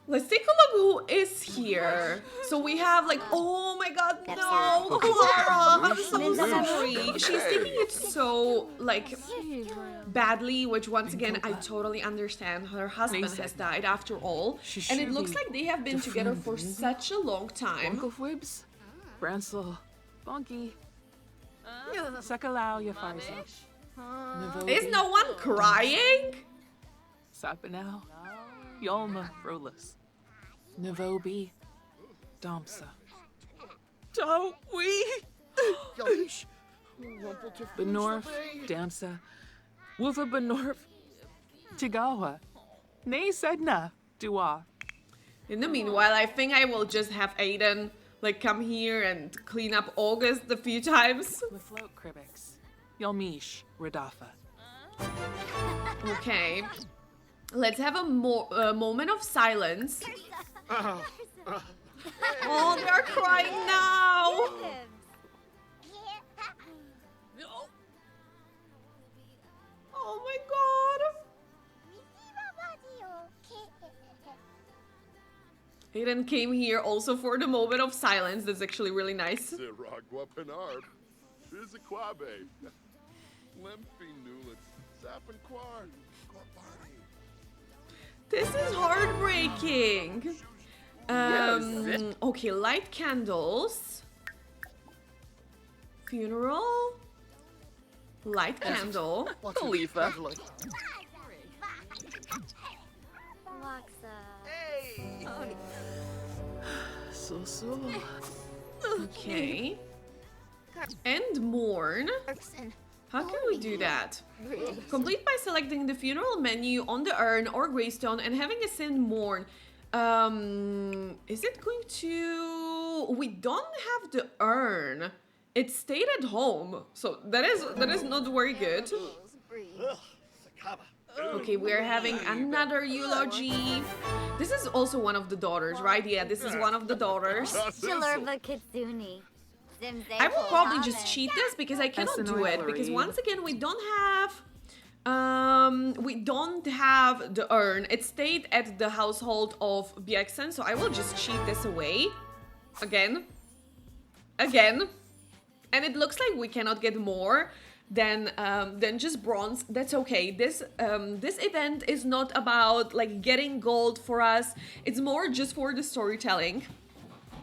let's take a look who is here. So we have like, oh my god, no, Clara, I'm so sorry. She's taking it so like badly, which once again, I totally understand. Her husband has died after all. And it looks like they have been together for such a long time. Uncle Fwibs. Bransel. Bonky. Sakalau Yafarza. Is no one crying? Sapinal. Yolma Frolis. Navobi. Domsa. Don't we? Benorf. Damsa. Wuva Benorf. Tigawa. Nay Sedna. Dua. In the meanwhile, I think I will just have Aiden like come here and clean up August a few times. Mifloat Cribix. Yolmish. Radafa. Okay. Let's have a moment of silence. Oh, they're crying now. Oh my god. Aiden came here also for the moment of silence. That's actually really nice. This is heartbreaking. Okay, light candles. Funeral. Light candle. Khalifa. So. Okay. And mourn. How can we do that? Complete by selecting the funeral menu on the urn or gravestone and having a sin mourn. Is it going to... We don't have the urn. It stayed at home. So that is not very good. Okay, we're having another eulogy. This is also one of the daughters, right? Yeah, this is one of the daughters. I will probably just cheat this because I cannot do it. Because once again, we don't have the urn. It stayed at the household of Bjergsen, so I will just cheat this away. Again. And it looks like we cannot get more than just bronze. That's okay. This event is not about like getting gold for us. It's more just for the storytelling.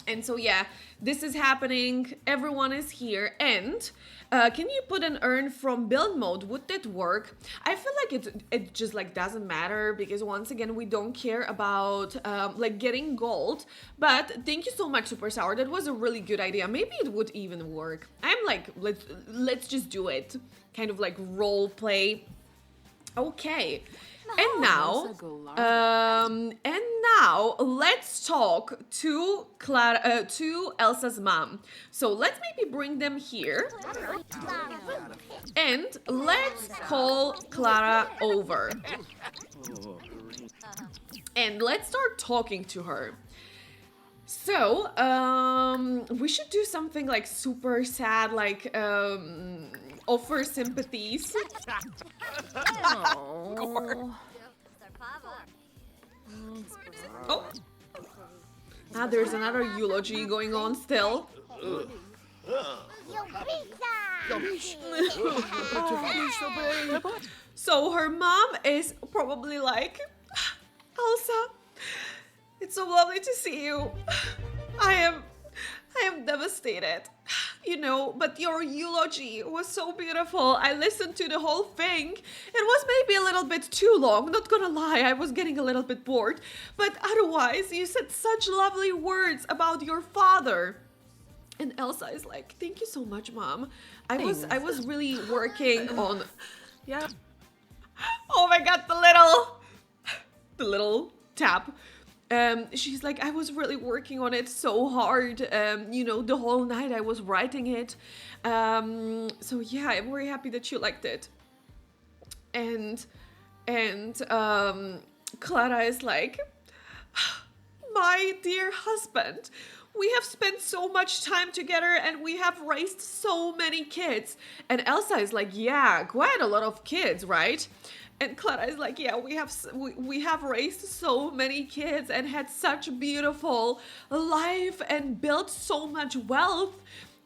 And so yeah, this is happening. Everyone is here. And can you put an urn from build mode? Would that work? I feel like it just like doesn't matter because once again we don't care about like getting gold. But thank you so much, Super Sour. That was a really good idea. Maybe it would even work. I'm like let's just do it. Kind of like role play. Okay. And now, let's talk to Clara, to Elsa's mom. So let's maybe bring them here, and let's call Clara over, and let's start talking to her. So, we should do something like super sad, like offer sympathies. Oh. Oh. Ah, there's another eulogy going on still. So her mom is probably like, Elsa, it's so lovely to see you. I am devastated. You know, but your eulogy was so beautiful. I listened to the whole thing. It was maybe a little bit too long, not gonna lie. I was getting a little bit bored. But otherwise, you said such lovely words about your father. And Elsa is like, thank you so much, Mom. I was really working on... Yeah. Oh my god, the little tap. She's like, I was really working on it so hard. You know, the whole night I was writing it. So yeah, I'm very happy that you liked it. And Clara is like, my dear husband, we have spent so much time together and we have raised so many kids. And Elsa is like, yeah, quite a lot of kids, right? And Clara is like, yeah, we have raised so many kids and had such a beautiful life and built so much wealth.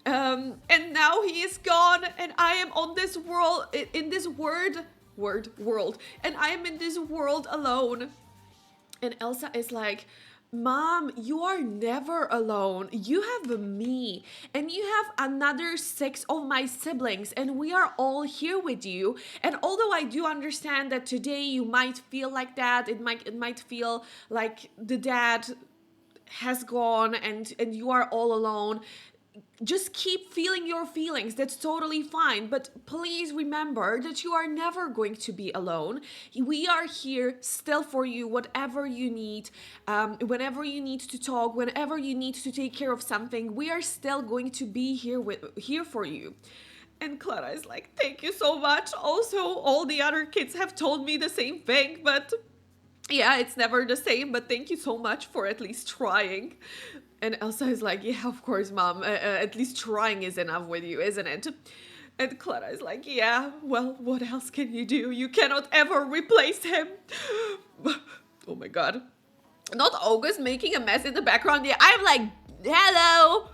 And now he is gone and I am on this world, in this world, and I am in this world alone. And Elsa is like, Mom, you are never alone. You have me, and you have another 6 of my siblings, and we are all here with you. And although I do understand that today you might feel like that, it might feel like the dad has gone and you are all alone. Just keep feeling your feelings. That's totally fine. But please remember that you are never going to be alone. We are here still for you, whatever you need, whenever you need to talk, whenever you need to take care of something, we are still going to be here for you. And Clara is like, thank you so much. Also, all the other kids have told me the same thing, but yeah, it's never the same. But thank you so much for at least trying. And Elsa is like, yeah, of course, Mom. At least trying is enough with you, isn't it? And Clara is like, yeah, well, what else can you do? You cannot ever replace him. Oh my god. Not August making a mess in the background. Yeah, I'm like, hello,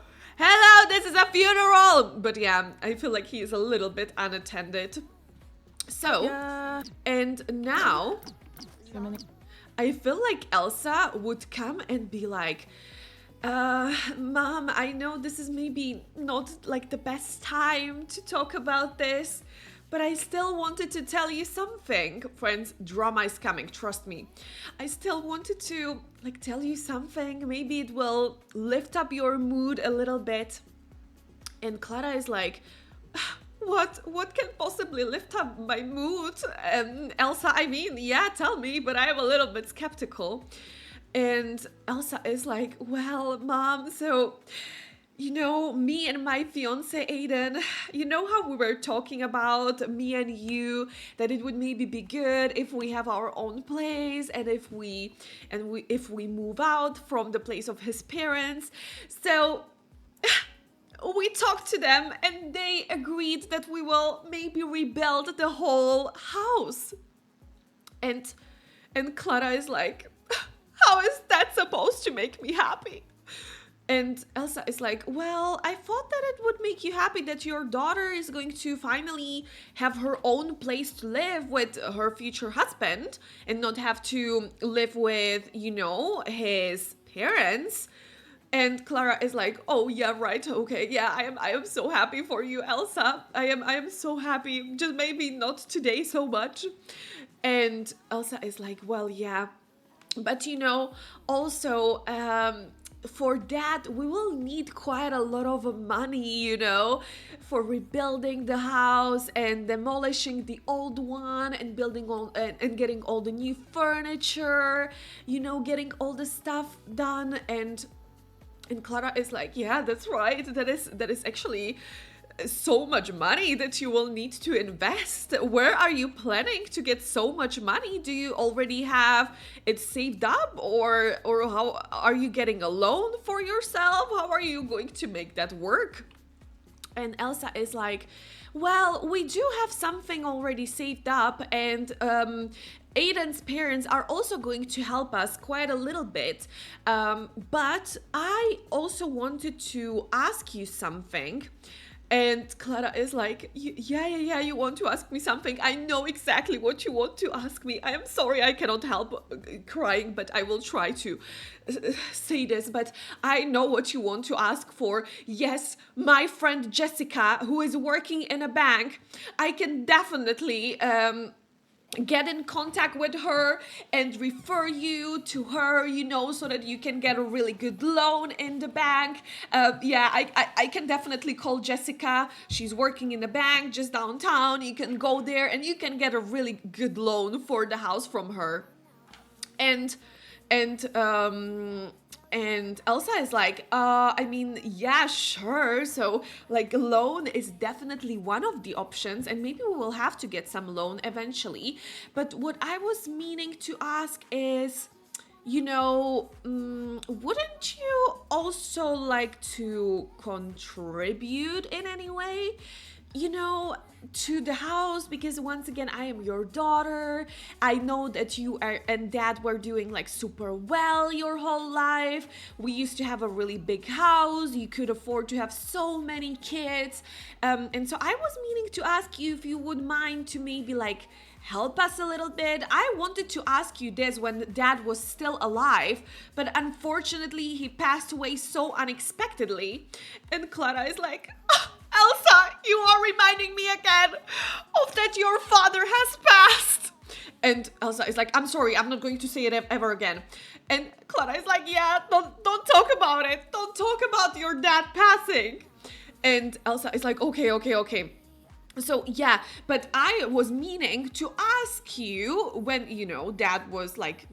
this is a funeral. But yeah, I feel like he is a little bit unattended. So, Yeah. and now, I feel like Elsa would come and be like, Mom, I know this is maybe not like the best time to talk about this, but I still wanted to tell you something. Friends, drama is coming, trust me. I still wanted to like tell you something. Maybe it will lift up your mood a little bit. And Clara is like, what can possibly lift up my mood? Elsa, I mean, yeah, tell me, but I am a little bit skeptical. And Elsa is like, well, Mom, so, you know, me and my fiance Aiden, you know how we were talking about me and you, that it would maybe be good if we have our own place and if we move out from the place of his parents. So we talked to them and they agreed that we will maybe rebuild the whole house. And Clara is like, how is that supposed to make me happy? And Elsa is like, well, I thought that it would make you happy that your daughter is going to finally have her own place to live with her future husband and not have to live with, you know, his parents. And Clara is like, oh yeah, right, okay, yeah, I am so happy for you, Elsa. I am so happy, just maybe not today so much. And Elsa is like, well, yeah, but you know, also, for that, we will need quite a lot of money, you know, for rebuilding the house and demolishing the old one and building all and getting all the new furniture, you know, getting all the stuff done. And Clara is like, yeah, that's right. That is actually so much money that you will need to invest. Where are you planning to get so much money? Do you already have it saved up, or how are you getting a loan for yourself? How are you going to make that work? And Elsa is like, Well, we do have something already saved up, and Aiden's parents are also going to help us quite a little bit. But I also wanted to ask you something. And Clara is like, yeah, you want to ask me something. I know exactly what you want to ask me. I am sorry I cannot help crying, but I will try to say this. But I know what you want to ask for. Yes, my friend Jessica, who is working in a bank, I can definitely get in contact with her and refer you to her, so that you can get a really good loan in the bank. I can definitely call Jessica. She's working in a bank just downtown. You can go there and you can get a really good loan for the house from her. And Elsa is like, yeah, sure. So, like, loan is definitely one of the options, and maybe we will have to get some loan eventually. But what I was meaning to ask is, wouldn't you also like to contribute in any way? To the house, because once again, I am your daughter. I know that you and dad were doing like super well your whole life. We used to have a really big house. You could afford to have so many kids. And so I was meaning to ask you if you would mind to maybe like help us a little bit. I wanted to ask you this when dad was still alive, but unfortunately he passed away so unexpectedly. And Clara is like, Elsa, you are reminding me again of that your father has passed. And Elsa is like, I'm sorry, I'm not going to say it ever again. And Clara is like, yeah, don't talk about it. Don't talk about your dad passing. And Elsa is like, okay. So yeah, but I was meaning to ask you when, dad was like,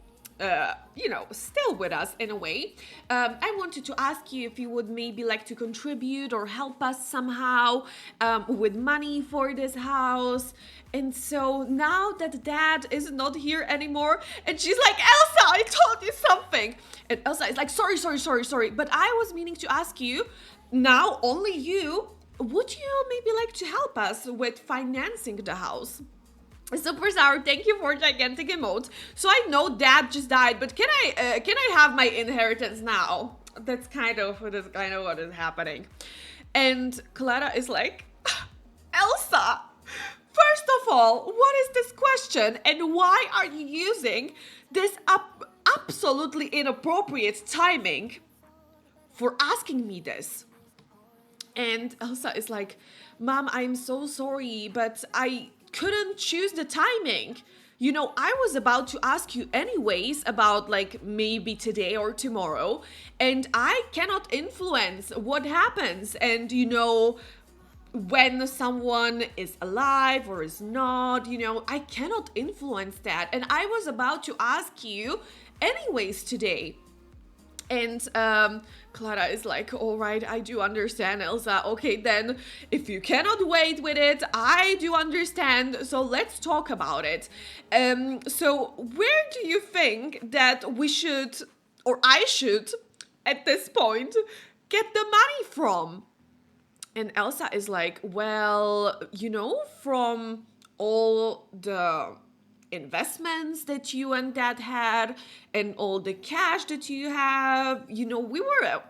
still with us in a way. I wanted to ask you if you would maybe like to contribute or help us somehow with money for this house. And so now that dad is not here anymore, and she's like, Elsa, I told you something. And Elsa is like, sorry. But I was meaning to ask you, now only you, would you maybe like to help us with financing the house? Super Sour, thank you for gigantic emote. So I know dad just died, but can I have my inheritance now? That's kind of what is happening. And Clara is like, Elsa, first of all, what is this question and why are you using this absolutely inappropriate timing for asking me this? And Elsa is like, Mom, I'm so sorry, but I couldn't choose the timing. I was about to ask you anyways about like maybe today or tomorrow, and I cannot influence what happens and when someone is alive or is not, I cannot influence that. And I was about to ask you anyways today. And Clara is like, all right, I do understand, Elsa. Okay, then if you cannot wait with it, I do understand. So let's talk about it. So where do you think that we should, or I should, at this point, get the money from? And Elsa is like, well, from all the investments that you and dad had and all the cash that you have, we were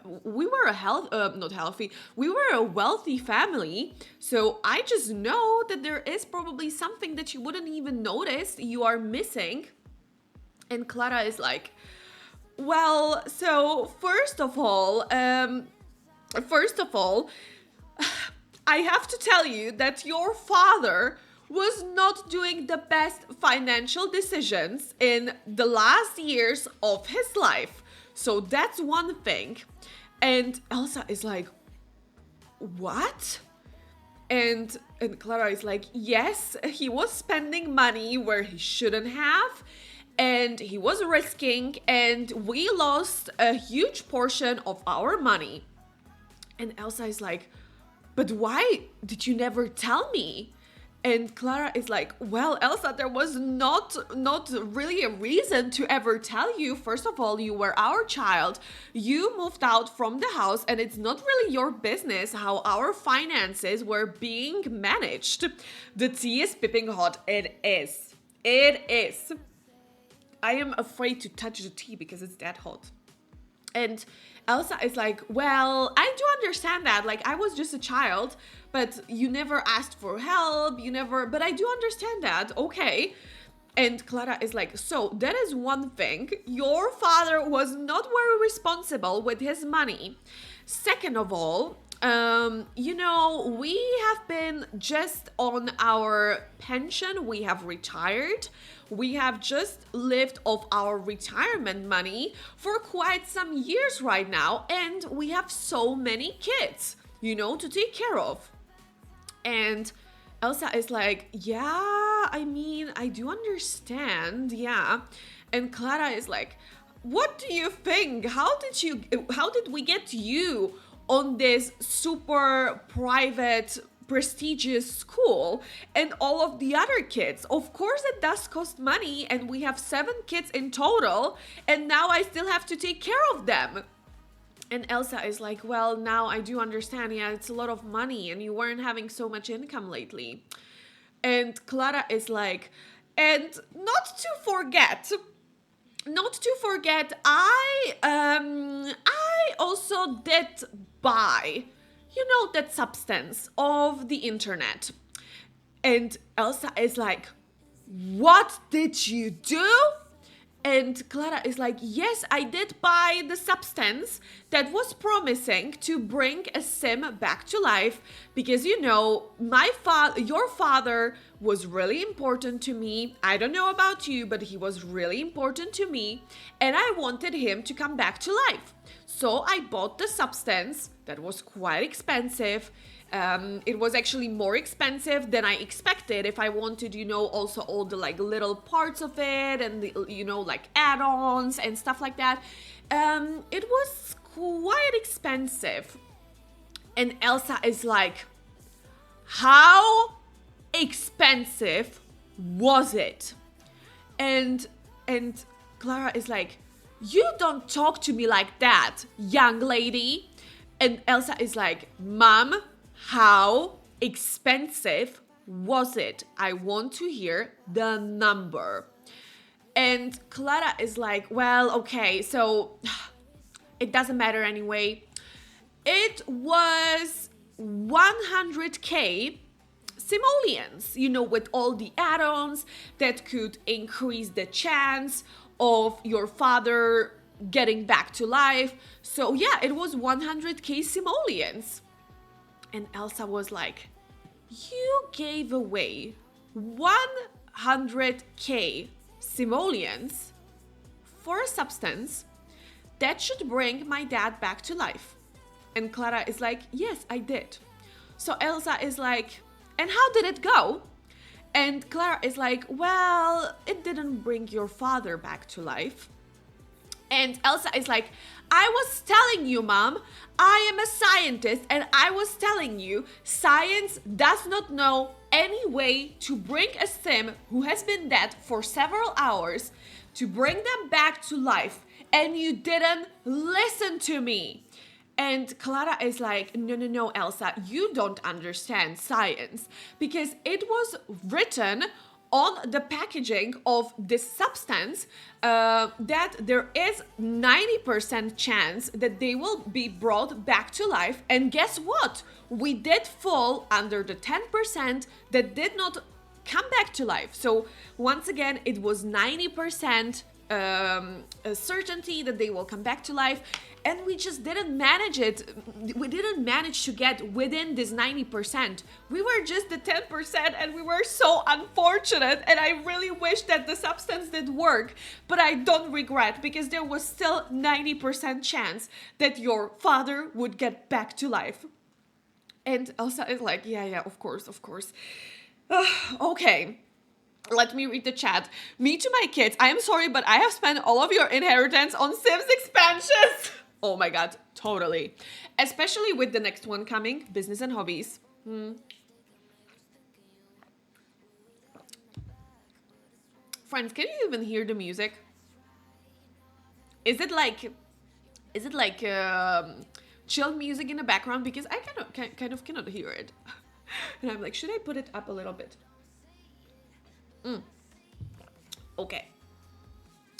a wealthy family. So I just know that there is probably something that you wouldn't even notice you are missing. And Clara is like, well, so first of all, I have to tell you that your father was not doing the best financial decisions in the last years of his life. So that's one thing. And Elsa is like, what? And Clara is like, yes, he was spending money where he shouldn't have, and he was risking, and we lost a huge portion of our money. And Elsa is like, but why did you never tell me? And Clara is like, well, Elsa, there was not really a reason to ever tell you. First of all, you were our child. You moved out from the house, and it's not really your business how our finances were being managed. The tea is piping hot. It is. It is. I am afraid to touch the tea because it's that hot. And Elsa is like, well, I do understand that. Like, I was just a child, but you never asked for help. But I do understand that. Okay. And Clara is like, so that is one thing. Your father was not very responsible with his money. Second of all, we have been just on our pension. We have retired. We have just lived off our retirement money for quite some years right now. And we have so many kids, to take care of. And Elsa is like, yeah, I do understand. Yeah. And Clara is like, what do you think? How did we get you on this super private prestigious school and all of the other kids? Of course it does cost money, and we have 7 kids in total, and now I still have to take care of them. And Elsa is like, well, now I do understand. Yeah, it's a lot of money, and you weren't having so much income lately. And Clara is like, and not to forget, I also did buy, that substance of the internet. And Elsa is like, what did you do? And Clara is like, yes, I did buy the substance that was promising to bring a sim back to life, because your father was really important to me. I don't know about you, but he was really important to me, and I wanted him to come back to life. So I bought the substance that was quite expensive. It was actually more expensive than I expected if I wanted, also all the little parts of it and the, add-ons and stuff like that. It was quite expensive. And Elsa is like, how expensive was it? And Clara is like, you don't talk to me like that, young lady. And Elsa is like, Mom, how expensive was it? I want to hear the number. And Clara is like, well, okay, so it doesn't matter anyway. It was 100K simoleons, with all the add-ons that could increase the chance of your father getting back to life. So yeah, it was 100K simoleons. And Elsa was like, you gave away 100K simoleons for a substance that should bring my dad back to life. And Clara is like, yes, I did. So Elsa is like, and how did it go? And Clara is like, well, it didn't bring your father back to life. And Elsa is like, I was telling you, Mom, I am a scientist, and I was telling you, science does not know any way to bring a sim who has been dead for several hours, to bring them back to life, and you didn't listen to me. And Clara is like, no, Elsa, you don't understand science, because it was written on the packaging of this substance that there is 90% chance that they will be brought back to life. And guess what? We did fall under the 10% that did not come back to life. So once again, it was 90% certainty that they will come back to life, and we just didn't manage it. We didn't manage to get within this 90%. We were just the 10%, and we were so unfortunate, and I really wish that the substance did work, but I don't regret, because there was still 90% chance that your father would get back to life. And Elsa is like, yeah, of course. Okay. Let me read the chat. Me to my kids, I am sorry, but I have spent all of your inheritance on Sims expansions. Oh my god, totally. Especially with the next one coming, business and hobbies. Friends, can you even hear the music? Is it like chill music in the background? Because I kind of cannot hear it. And I'm like, should I put it up a little bit? Okay.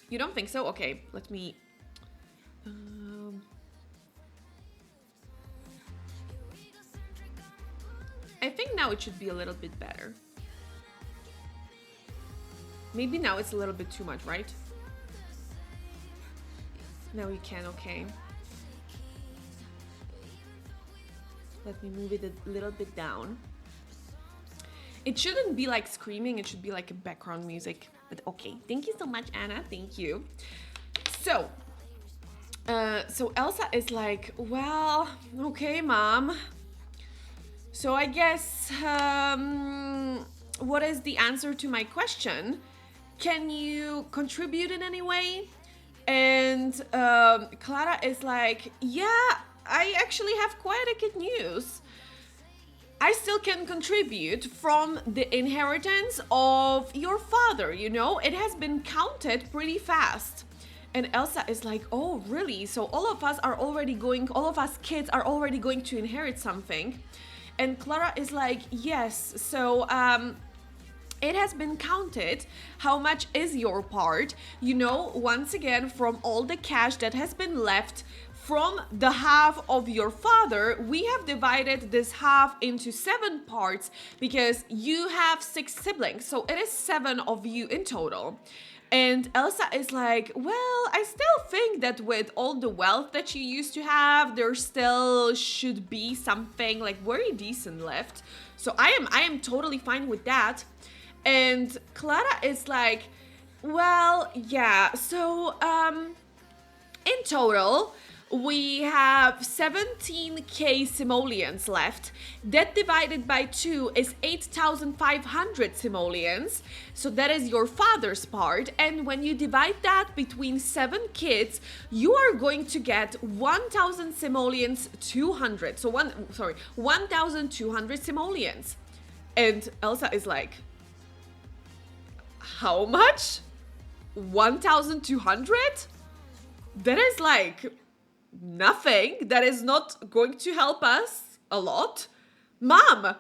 You don't think so? Okay, let me... I think now it should be a little bit better. Maybe now it's a little bit too much, right? Now you can, okay. Let me move it a little bit down. It shouldn't be like screaming, it should be like a background music. But okay, thank you so much, Anna, thank you. So Elsa is like, well, okay, Mom. So I guess, what is the answer to my question? Can you contribute in any way? And Clara is like, yeah, I actually have quite a good news. I still can contribute from the inheritance of your father, you know? It has been counted pretty fast. And Elsa is like, oh, really? So all of us kids are already going to inherit something. And Clara is like, yes, so it has been counted. How much is your part? You know, once again, from all the cash that has been left from the half of your father, we have divided this half into 7 parts because you have 6 siblings. So it is 7 of you in total. And Elsa is like, well, I still think that with all the wealth that you used to have, there still should be something like very decent left. So I am totally fine with that. And Clara is like, well, yeah, so in total, we have 17k simoleons left. That divided by 2 is 8,500 simoleons. So that is your father's part. And when you divide that between 7 kids, you are going to get 1,000 simoleons 200. So 1,200 simoleons. And Elsa is like, how much? 1,200? That is like nothing. That is not going to help us a lot. Mom,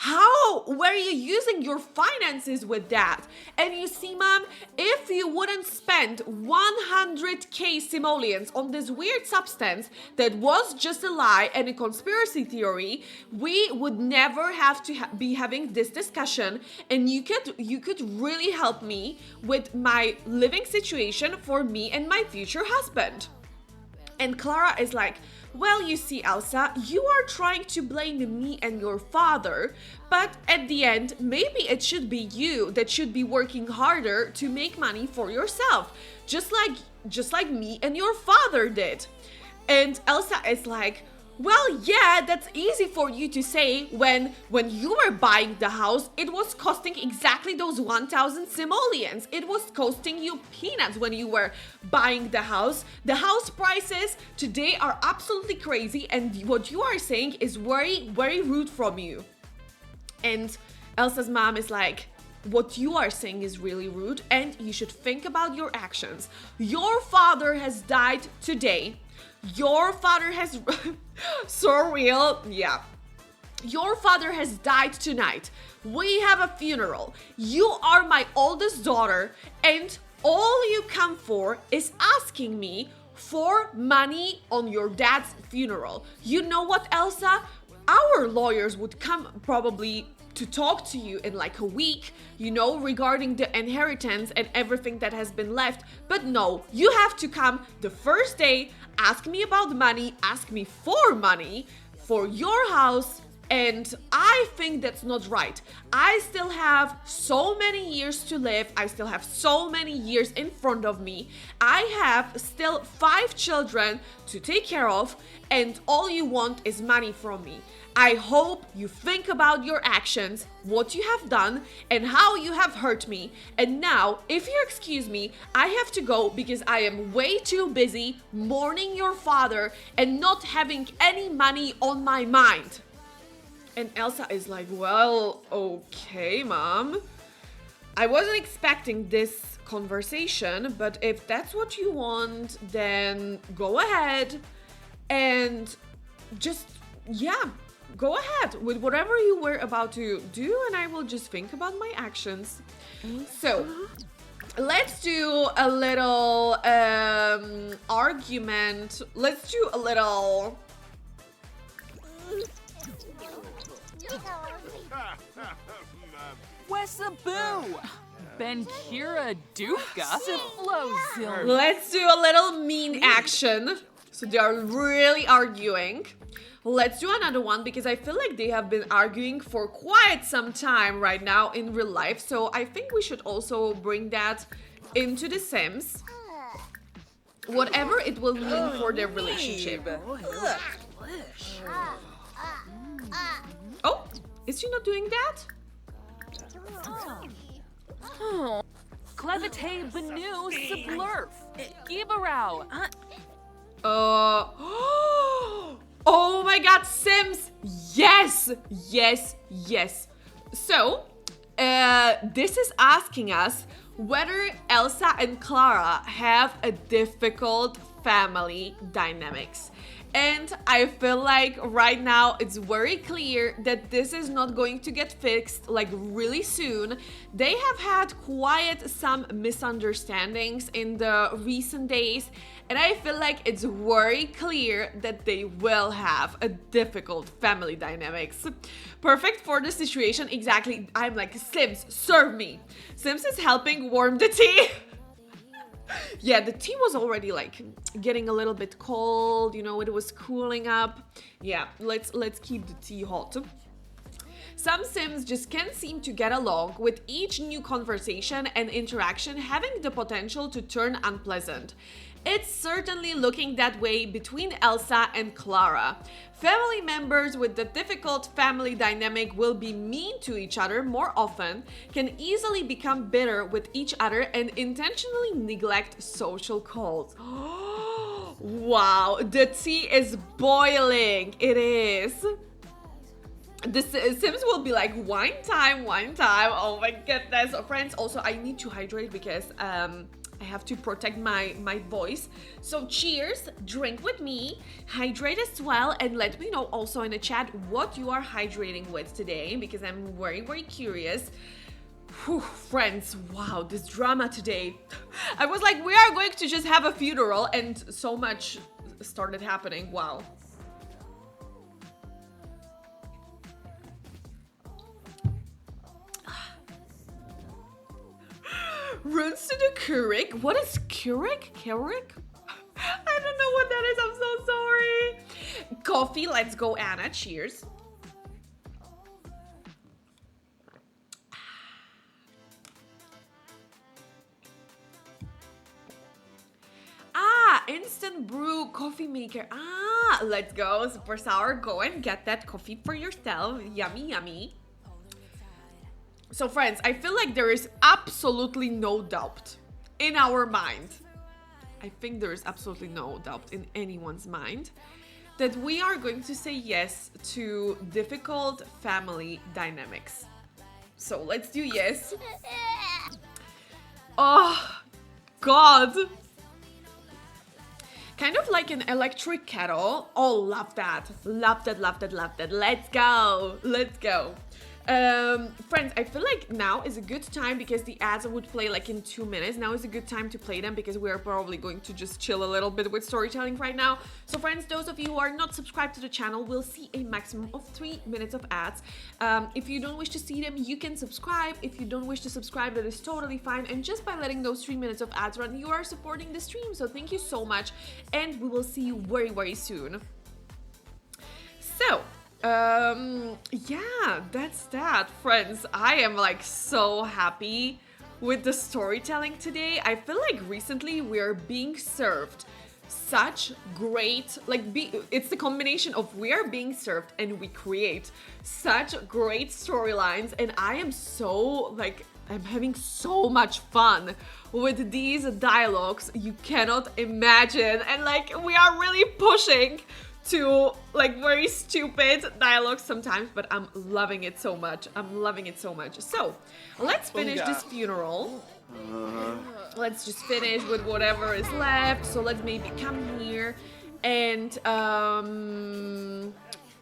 how were you using your finances with that? And you see, Mom, if you wouldn't spend 100k simoleons on this weird substance that was just a lie and a conspiracy theory, we would never have to be having this discussion, and you could really help me with my living situation for me and my future husband. And Clara is like, well, you see, Elsa, you are trying to blame me and your father, but at the end, maybe it should be you that should be working harder to make money for yourself, just like me and your father did. And Elsa is like, well, yeah, that's easy for you to say when you were buying the house, it was costing exactly those 1,000 simoleons. It was costing you peanuts when you were buying the house. The house prices today are absolutely crazy, and what you are saying is very, very rude from you. And Elsa's mom is like, what you are saying is really rude, and you should think about your actions. Your father has died today. Your father has... so real, yeah. Your father has died tonight. We have a funeral. You are my oldest daughter, and all you come for is asking me for money on your dad's funeral. You know what, Elsa? Our lawyers would come probably to talk to you in like a week, you know, regarding the inheritance and everything that has been left. But no, you have to come the first day, ask me about money, ask me for money for your house. And I think that's not right. I still have so many years to live. I still have so many years in front of me. I have still 5 children to take care of, and all you want is money from me. I hope you think about your actions, what you have done, and how you have hurt me. And now, if you excuse me, I have to go because I am way too busy mourning your father and not having any money on my mind. And Elsa is like, well, okay, Mom. I wasn't expecting this conversation, but if that's what you want, then go ahead and just, yeah, go ahead with whatever you were about to do, and I will just think about my actions. So, let's do a little argument. Let's do a little... Wesaboo! Ben Kira Duka. Siflo Let's do a little mean action. So they are really arguing. Let's do another one because I feel like they have been arguing for quite some time right now in real life. So I think we should also bring that into The Sims. Whatever it will mean for their relationship. Oh, is she not doing that? Clevite Benu Sublurf. Gibarao. Oh my god, Sims! Yes! Yes, yes. So, this is asking us whether Elsa and Clara have a difficult family dynamics. And I feel like right now it's very clear that this is not going to get fixed like really soon. They have had quite some misunderstandings in the recent days, and I feel like it's very clear that they will have a difficult family dynamics. Perfect for the situation, exactly. I'm like, Sims, serve me. Sims is helping warm the tea. Yeah, the tea was already like getting a little bit cold, you know, it was cooling up. Yeah, let's keep the tea hot. Some Sims just can't seem to get along, with each new conversation and interaction having the potential to turn unpleasant. It's certainly looking that way between Elsa and Clara. Family members with the difficult family dynamic will be mean to each other more often, can easily become bitter with each other, and intentionally neglect social calls. Wow, the tea is boiling. It is. The Sims will be like, wine time, wine time. Oh my goodness. Friends, also I need to hydrate because I have to protect my voice. So cheers, drink with me, hydrate as well, and let me know also in the chat what you are hydrating with today, because I'm very, very curious. Whew, friends, wow, this drama today. I was like, we are going to just have a funeral, and so much started happening. Wow. Runes to the Keurig? What is Keurig? Keurig? I don't know what that is, I'm so sorry. Coffee, let's go Anna, cheers. Ah, instant brew coffee maker. Ah, let's go, super sour, go and get that coffee for yourself. Yummy, yummy. So friends, I feel like there is absolutely no doubt in our mind. I think there is absolutely no doubt in anyone's mind that we are going to say yes to difficult family dynamics. So let's do yes. Oh, God. Kind of like an electric kettle. Oh, love that. Love that, love that, love that. Let's go. Let's go. Friends, I feel like now is a good time because the ads would play like in 2 minutes. Now is a good time to play them because we are probably going to just chill a little bit with storytelling right now. So friends, those of you who are not subscribed to the channel will see a maximum of 3 minutes of ads. If you don't wish to see them, you can subscribe. If you don't wish to subscribe, that is totally fine. And just by letting those 3 minutes of ads run, you are supporting the stream. So thank you so much. And we will see you very, very soon. So, yeah, that's that, friends. I am like so happy with the storytelling today. I feel like recently we are being served such great, like, it's the combination of we are being served and we create such great storylines, and I am so, like, I'm having so much fun with these dialogues you cannot imagine, and like we are really pushing to like very stupid dialogue sometimes, but I'm loving it so much. I'm loving it so much. So let's finish this funeral. Let's just finish with whatever is left. So let's maybe come here and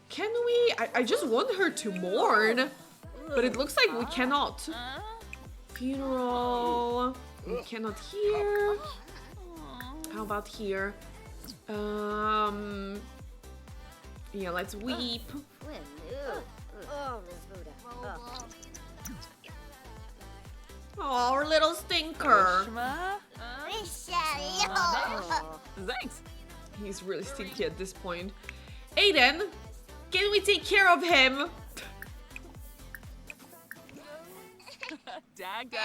can we? I just want her to mourn, but it looks like we cannot. Funeral. We cannot here. How about here? Yeah, let's weep. Oh, our little stinker. Thanks. He's really stinky at this point. Aiden, can we take care of him? Dag.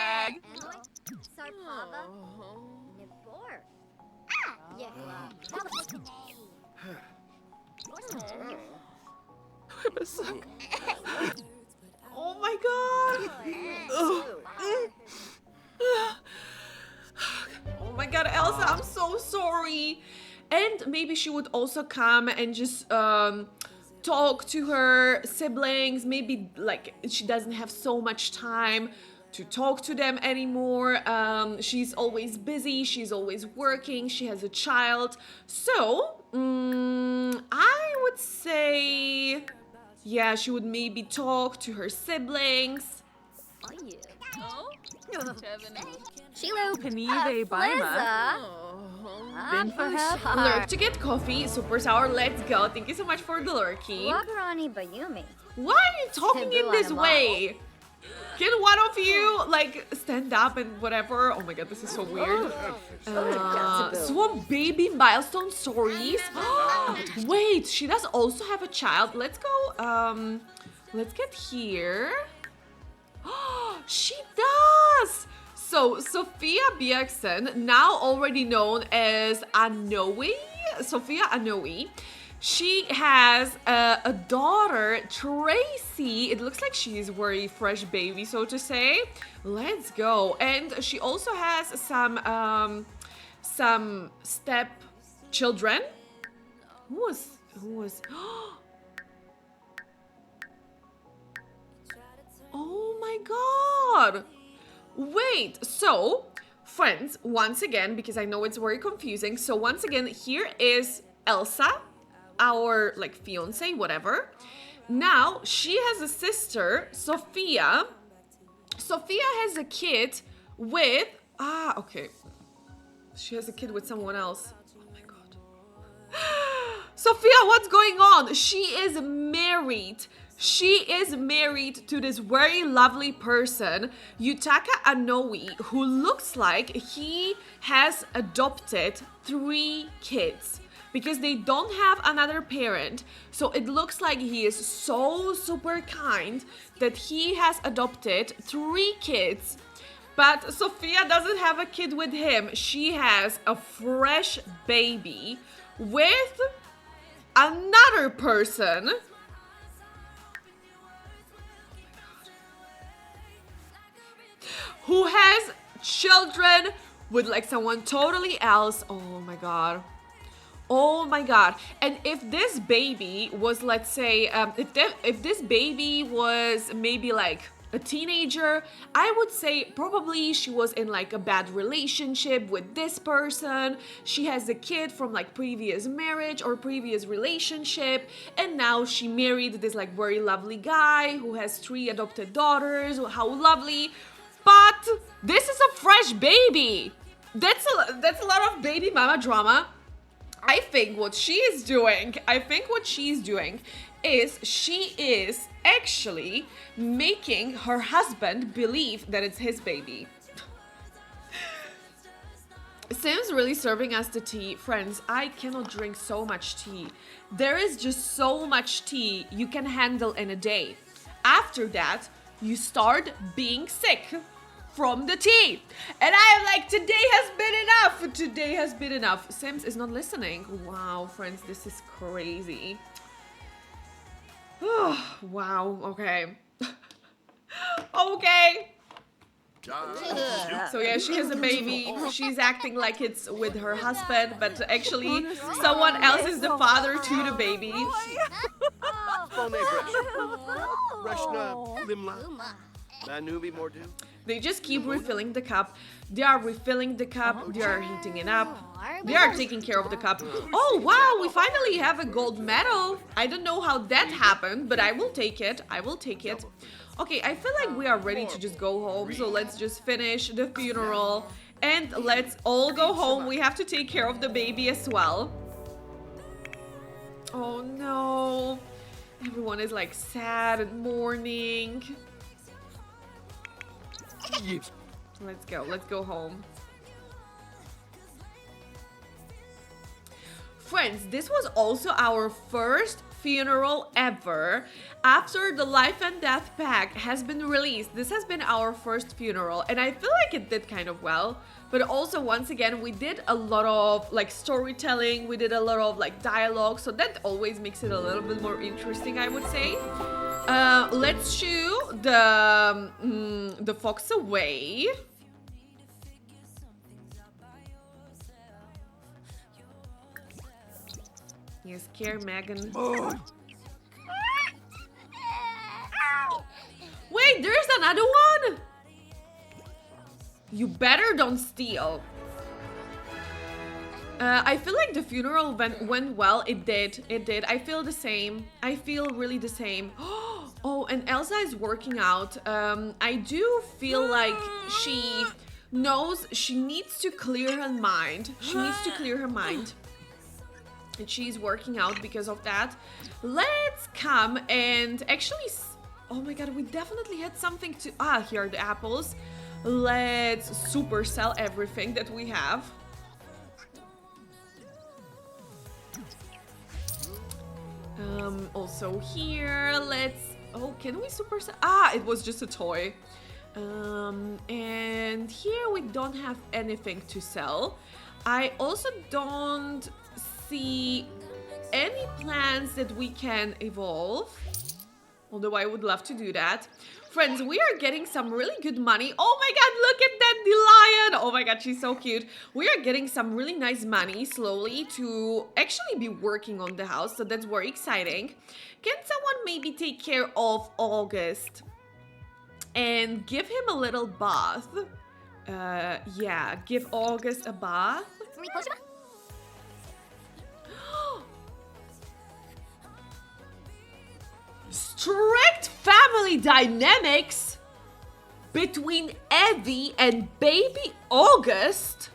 Oh my god. Oh my god, Elsa, I'm so sorry. And maybe she would also come and just talk to her siblings. Maybe like she doesn't have so much time to talk to them anymore. She's always busy, she's always working, she has a child. So I would say, yeah, she would maybe talk to her siblings. Shilo Panive Baima. Lurk to get coffee, super sour, let's go. Thank you so much for the lurky. Why are you talking in this way? Can one of you like stand up and whatever? Oh my god, this is so weird. Swamp baby milestone stories. Wait, she does also have a child. Let's go. Let's get here. She does. So Sophia Bjergsen, now already known as Anoe, Sophia Anoe. She has a daughter, Tracy. It looks like she's a very fresh baby, so to say. Let's go. And she also has some step children. Who was? Oh my god. Wait, so friends, once again, because I know it's very confusing. So once again, here is Elsa, our like fiance, whatever. Now she has a sister, Sophia. Sophia has a kid with okay. She has a kid with someone else. Oh my god. Sophia, what's going on? She is married. She is married to this very lovely person, Yutaka Anoe, who looks like he has adopted 3 kids. Because they don't have another parent, so it looks like he is so super kind that he has adopted 3 kids. But Sophia doesn't have a kid with him. She has a fresh baby with another person. Who has children with like someone totally else. Oh my god. Oh my god. And if this baby was, let's say, if this baby was maybe like a teenager, I would say probably she was in like a bad relationship with this person. She has a kid from like previous marriage or previous relationship, and now she married this like very lovely guy who has 3 adopted daughters. How lovely. But this is a fresh baby. That's a lot of baby mama drama. I think what she is doing is she is actually making her husband believe that it's his baby. Sam's really serving us the tea. Friends, I cannot drink so much tea. There is just so much tea you can handle in a day. After that, you start being sick from the tea. And I'm like, today has been enough. Today has been enough. Sims is not listening. Wow, friends, this is crazy. Wow, okay. Okay. So yeah, she has a baby. She's acting like it's with her husband, but actually someone else is the father to the baby. They just keep refilling the cup. They are refilling the cup. They are heating it up. They are taking care of the cup. Oh wow, we finally have a gold medal. I don't know how that happened, but I will take it. I will take it. Okay, I feel like we are ready to just go home. So let's just finish the funeral and let's all go home. We have to take care of the baby as well. Oh no. Everyone is like sad and mourning. Let's go home. Friends, this was also our first funeral ever. After the Life and Death pack has been released, this has been our first funeral, and I feel like it did kind of well. But also, once again, we did a lot of like storytelling, we did a lot of like dialogue, so that always makes it a little bit more interesting, I would say. Let's shoo the fox away. You scare Megan. Wait, there's another one? You better don't steal. I feel like the funeral went well. It did. It did. I feel the same. I feel really the same. Oh, and Elsa is working out. I do feel like she knows she needs to clear her mind. She needs to clear her mind. And she's working out because of that. Let's come and actually... Oh my god, we definitely had something to... Ah, here are the apples. Let's supersell everything that we have. Also here, let's... Oh, can we supersell? Ah, it was just a toy. And here we don't have anything to sell. I also don't see any plans that we can evolve, although I would love to do that. Friends, we are getting some really good money. Oh my god, look at that, the lion. Oh my god, she's so cute. We are getting some really nice money slowly to actually be working on the house, so that's very exciting. Can someone maybe take care of August and give him a little bath? Yeah, give August a bath. Strict family dynamics between Evie and baby August.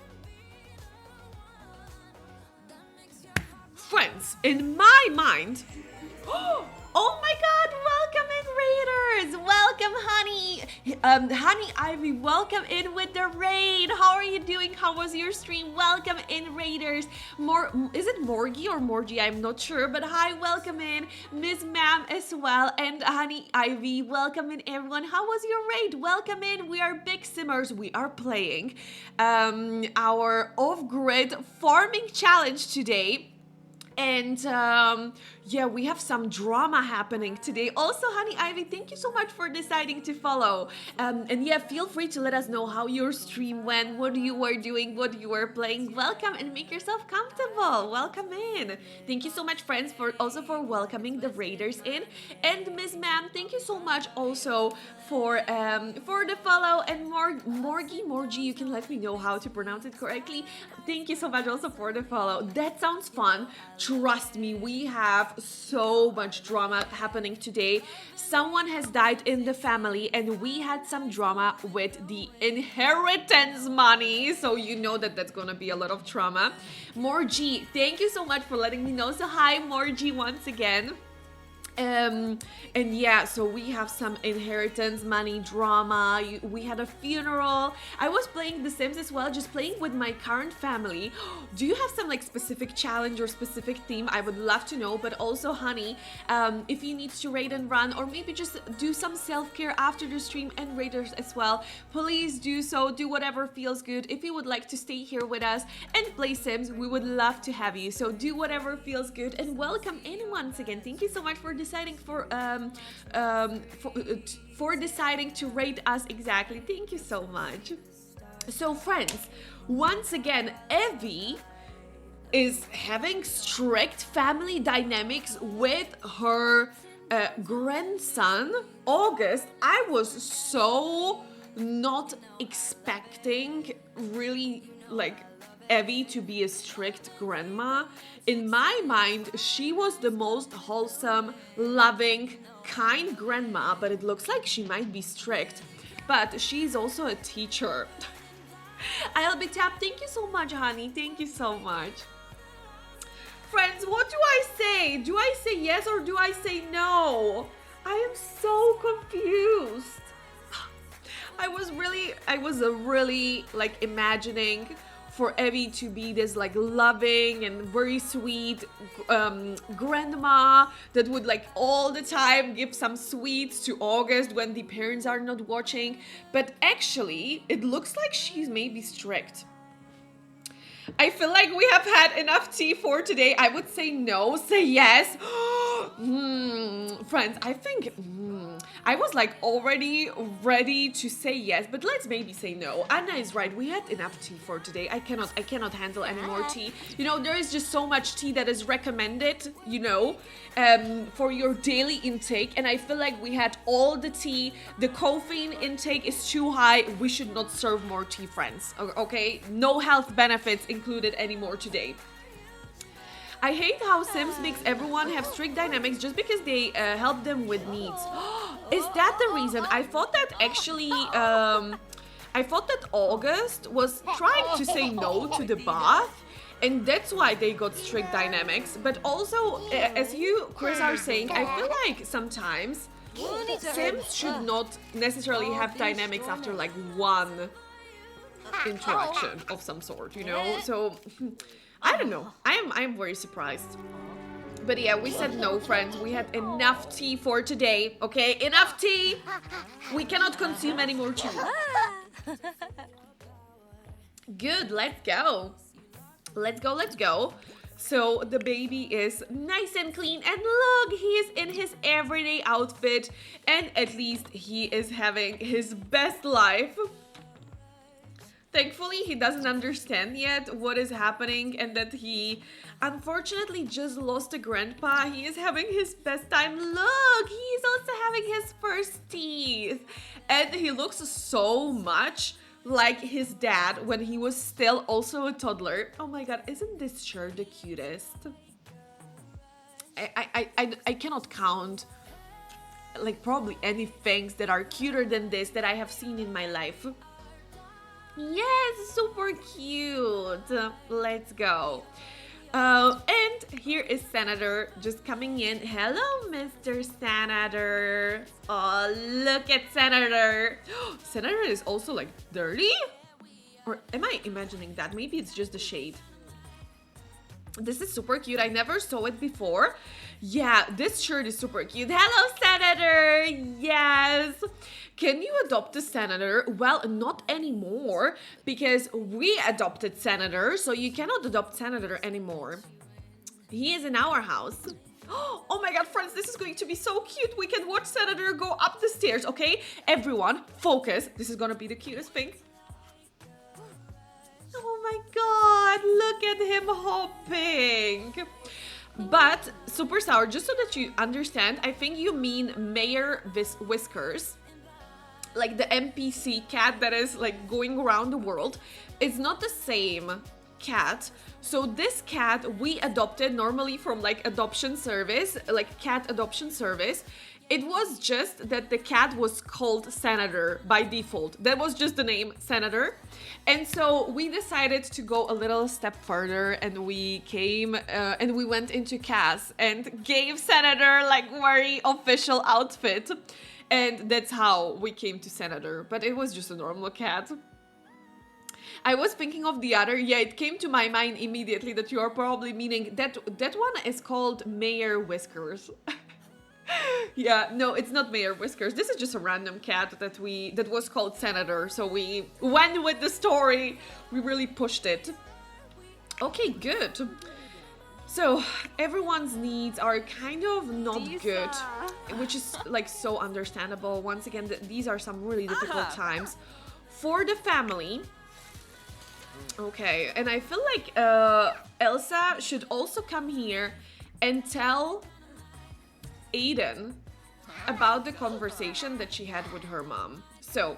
Friends, in my mind... Oh my god, welcome in, Raiders! Welcome, honey! Honey Ivy, welcome in with the raid! How are you doing? How was your stream? Welcome in, Raiders! Is it Morgie or Morgie? I'm not sure, but hi, welcome in. Miss Ma'am as well, and honey Ivy, welcome in, everyone. How was your raid? Welcome in. We are big simmers. We are playing our off-grid farming challenge today. And yeah, we have some drama happening today. Also, honey Ivy, thank you so much for deciding to follow. And yeah, feel free to let us know how your stream went, what you were doing, what you were playing. Welcome and make yourself comfortable. Welcome in. Thank you so much, friends, for welcoming the Raiders in. And Miss Ma'am, thank you so much also for the follow. And Morgie, you can let me know how to pronounce it correctly. Thank you so much also for the follow. That sounds fun. Trust me, we have so much drama happening today. Someone has died in the family and we had some drama with the inheritance money. So you know that that's gonna be a lot of trauma. Morgie, thank you so much for letting me know. So hi, Morgie, once again. And yeah, so we have some inheritance money drama. We had a funeral. I was playing playing The Sims as well, just playing with my current family. Do you have some like specific challenge or specific theme? I would love to know. But also, honey, if you need to raid and run, or maybe just do some self-care after the stream and raiders as well, please do so. Do whatever feels good. If you would like to stay here with us and play Sims, we would love to have you. So do whatever feels good, and welcome in once again. Thank you so much for deciding for deciding to rate us exactly. Thank you so much. So friends, once again, Evie is having strict family dynamics with her grandson, August. I was so not expecting really like Evie to be a strict grandma. In my mind, she was the most wholesome, loving, kind grandma, but it looks like she might be strict. But she's also a teacher. I'll be tapped. Thank you so much, honey. Thank you so much. Friends, what do I say? Do I say yes or do I say no? I am so confused. I was really like imagining for Evie to be this like loving and very sweet grandma that would like all the time give some sweets to August when the parents are not watching. But actually, it looks like she's maybe strict. I feel like we have had enough tea for today. I would say no, say yes. Friends, I think I was like already ready to say yes, but let's maybe say no. Anna is right. We had enough tea for today. I cannot handle any more tea. You know, there is just so much tea that is recommended, you know, for your daily intake. And I feel like we had all the tea. The caffeine intake is too high. We should not serve more tea, friends. Okay? No health benefits included anymore today. I hate how Sims makes everyone have strict dynamics just because they help them with needs. Is that the reason? I thought that actually, I thought that August was trying to say no to the bath, and that's why they got strict dynamics. But also, as you, Chris, are saying, I feel like sometimes Sims should not necessarily have dynamics after like one interaction of some sort, you know? So I don't know. I'm very surprised. But yeah, we said no, friends. We had enough tea for today, okay? Enough tea! We cannot consume any more tea. Good, let's go. Let's go, let's go. So the baby is nice and clean, and look, he is in his everyday outfit, and at least he is having his best life. Thankfully, he doesn't understand yet what is happening and that he unfortunately just lost a grandpa. He is having his best time. Look, he's also having his first teeth. And he looks so much like his dad when he was still also a toddler. Oh my god, isn't this shirt the cutest? I cannot count like probably any things that are cuter than this that I have seen in my life. Yes, super cute. Let's go. And here is Senator just coming in. Hello, Mr. Senator. Oh, look at Senator. Senator is also like dirty? Or am I imagining that? Maybe it's just the shade. This is super cute. I never saw it before. Yeah, this shirt is super cute. Hello, Senator. Yes. Can you adopt a senator? Well, not anymore because we adopted Senator, so you cannot adopt Senator anymore. He is in our house. Oh my god, friends, this is going to be so cute. We can watch Senator go up the stairs, okay? Everyone, focus. This is gonna be the cutest thing. Oh my god, look at him hopping. But, Super Sour, just so that you understand, I think you mean Mayor Whiskers. Like the NPC cat that is like going around the world. It's not the same cat. So this cat we adopted normally from like adoption service, like cat adoption service. It was just that the cat was called Senator by default. That was just the name, Senator. And so we decided to go a little step further, and we came and we went into Cass and gave Senator like very official outfit. And that's how we came to Senator. But it was just a normal cat. I was thinking of the other. Yeah, it came to my mind immediately that you are probably meaning that one is called Mayor Whiskers. Yeah, no, it's not Mayor Whiskers. This is just a random cat that was called Senator. So we went with the story. We really pushed it. Okay, good. So everyone's needs are kind of not good, which is like so understandable. Once again, these are some really difficult times for the family. Okay, and I feel like Elsa should also come here and tell Aiden about the conversation that she had with her mom. So,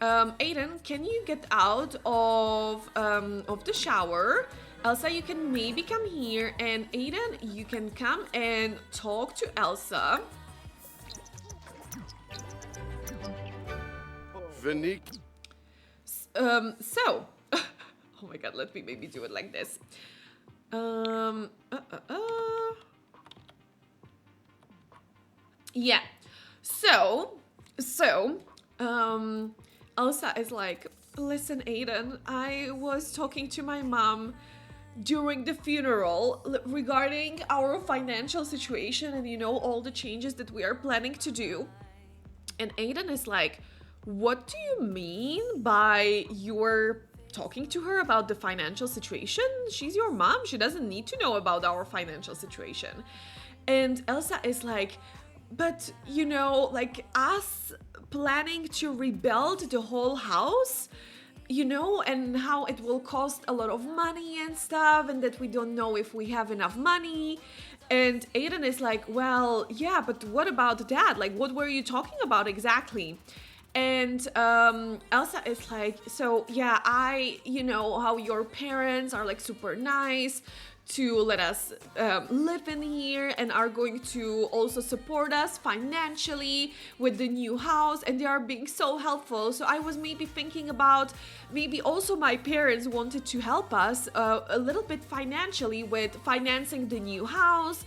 Aiden, can you get out of the shower? Elsa, you can maybe come here, and Aiden, you can come and talk to Elsa. Vinique. So, oh my god, let me maybe do it like this. Yeah. So, Elsa is like, listen, Aiden, I was talking to my mom during the funeral regarding our financial situation and, you know, all the changes that we are planning to do. And Aiden is like, what do you mean by you're talking to her about the financial situation? She's your mom. She doesn't need to know about our financial situation. And Elsa is like, but, you know, like us planning to rebuild the whole house, you know, and how it will cost a lot of money and stuff, and that we don't know if we have enough money. And Aiden is like, well, yeah, but what about that? Like, what were you talking about exactly? And Elsa is like, so yeah, you know how your parents are like super nice to let us live in here and are going to also support us financially with the new house, and they are being so helpful. So I was maybe thinking about maybe also my parents wanted to help us a little bit financially with financing the new house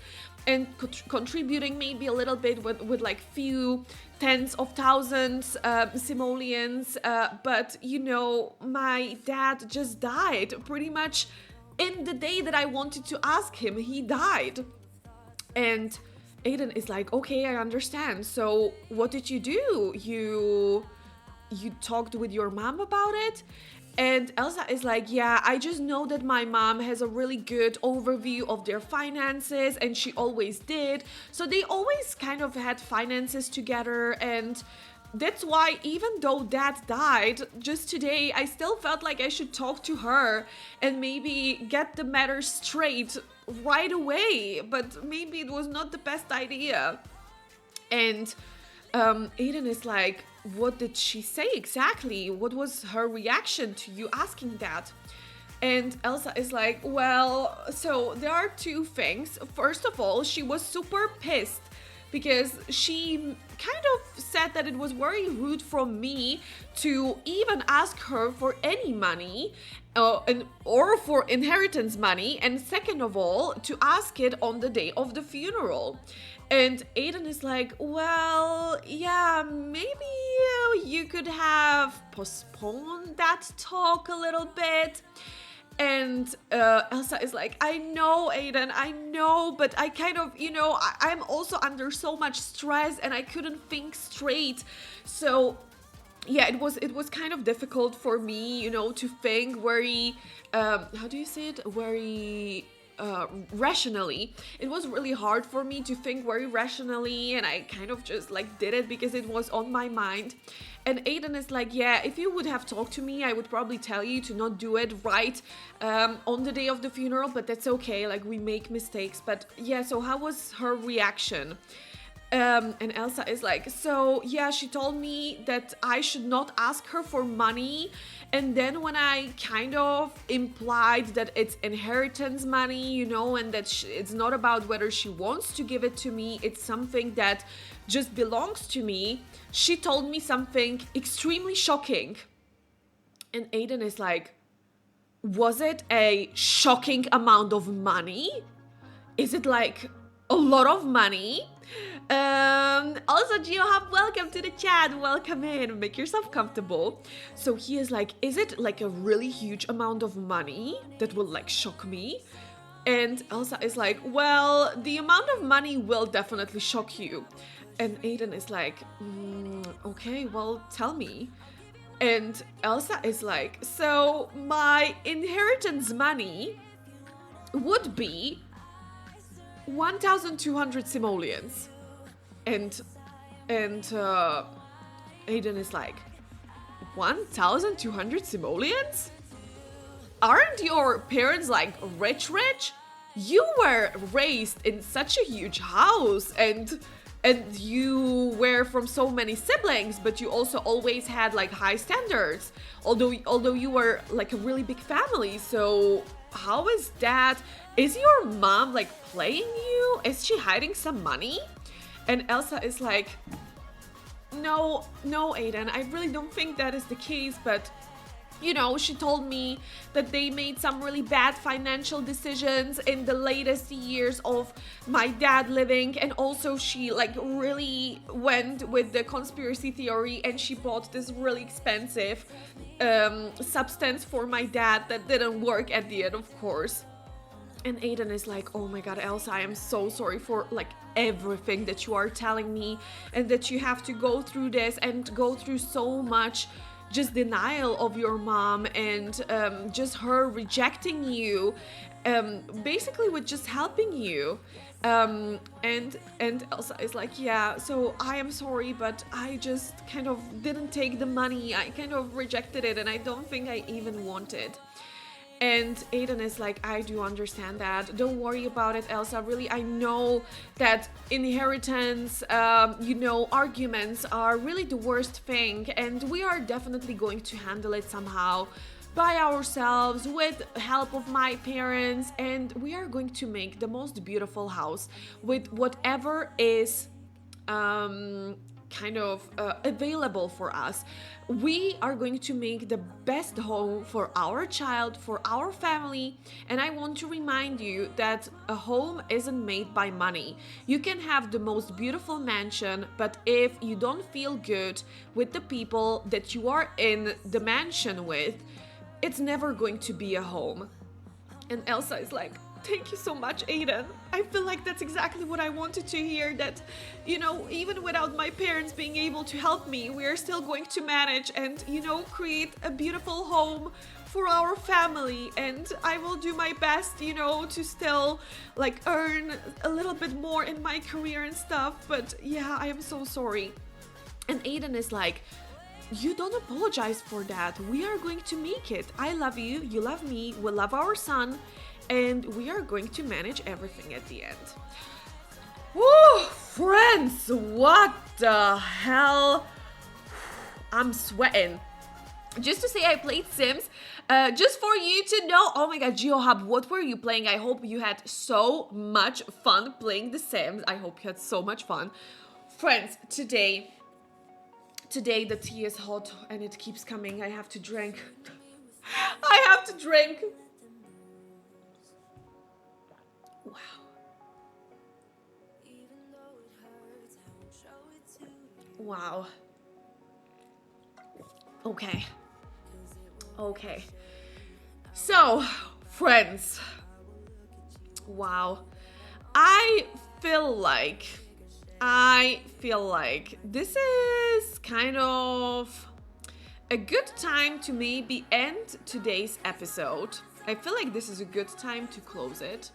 and contributing maybe a little bit with like few tens of thousands simoleons, but you know, my dad just died pretty much in the day that I wanted to ask him. He died. And Aiden is like, okay, I understand. So what did you do? You talked with your mom about it? And Elsa is like, yeah, I just know that my mom has a really good overview of their finances, and she always did. So they always kind of had finances together, and that's why even though dad died just today, I still felt like I should talk to her and maybe get the matter straight right away. But maybe it was not the best idea. And Aiden is like, what did she say exactly? What was her reaction to you asking that? And Elsa is like, well, so there are two things. First of all, she was super pissed because she kind of said that it was very rude from me to even ask her for any money or for inheritance money, and second of all, to ask it on the day of the funeral. And Aiden is like, well, yeah, maybe you could have postponed that talk a little bit. And Elsa is like, I know, Aiden, I know, but I kind of, you know, I'm also under so much stress and I couldn't think straight. So yeah, it was kind of difficult for me, you know, to think very, how do you say it? Very rationally. It was really hard for me to think very rationally, and I kind of just like did it because it was on my mind. And Aiden is like, yeah, if you would have talked to me, I would probably tell you to not do it right on the day of the funeral, but that's okay, like we make mistakes. But yeah, so how was her reaction? And Elsa is like, so yeah, she told me that I should not ask her for money. And then when I kind of implied that it's inheritance money, you know, and that it's not about whether she wants to give it to me, it's something that just belongs to me, she told me something extremely shocking. And Aiden is like, was it a shocking amount of money? Is it like a lot of money? Also, GeoHub, welcome to the chat. Welcome in. Make yourself comfortable. So he is like, is it like a really huge amount of money that will like shock me? And Elsa is like, well, the amount of money will definitely shock you. And Aiden is like, okay, well, tell me. And Elsa is like, so my inheritance money would be 1,200 simoleons. And Aiden is like, 1,200 simoleons? Aren't your parents like rich? You were raised in such a huge house and you were from so many siblings, but you also always had like high standards. Although you were like a really big family. So how is that? Is your mom like playing you? Is she hiding some money? And Elsa is like, no, Aiden, I really don't think that is the case, but you know, she told me that they made some really bad financial decisions in the latest years of my dad living, and also she like really went with the conspiracy theory and she bought this really expensive substance for my dad that didn't work at the end, of course. And Aiden is like, oh my god, Elsa, I am so sorry for like everything that you are telling me and that you have to go through this and go through so much just denial of your mom and just her rejecting you, basically with just helping you. And Elsa is like, yeah, so I am sorry, but I just kind of didn't take the money. I kind of rejected it and I don't think I even want it. And Aiden is like, I do understand that. Don't worry about it, Elsa. Really, I know that inheritance, arguments are really the worst thing. And we are definitely going to handle it somehow by ourselves with help of my parents. And we are going to make the most beautiful house with whatever is available for us. We are going to make the best home for our child, for our family, and I want to remind you that a home isn't made by money. You can have the most beautiful mansion, but if you don't feel good with the people that you are in the mansion with, it's never going to be a home. And Elsa is like, thank you so much, Aiden. I feel like that's exactly what I wanted to hear, that, you know, even without my parents being able to help me, we are still going to manage and, you know, create a beautiful home for our family. And I will do my best, you know, to still like earn a little bit more in my career and stuff. But yeah, I am so sorry. And Aiden is like, you don't apologize for that. We are going to make it. I love you. You love me. We love our son. And we are going to manage everything at the end. Woo! Friends, what the hell? I'm sweating. Just to say I played Sims, just for you to know. Oh my god, GeoHub, what were you playing? I hope you had so much fun playing The Sims. I hope you had so much fun. Friends, today the tea is hot and it keeps coming. I have to drink. I have to drink. Wow. Okay. So, friends. Wow. I feel like this is kind of a good time to maybe end today's episode. I feel like this is a good time to close it.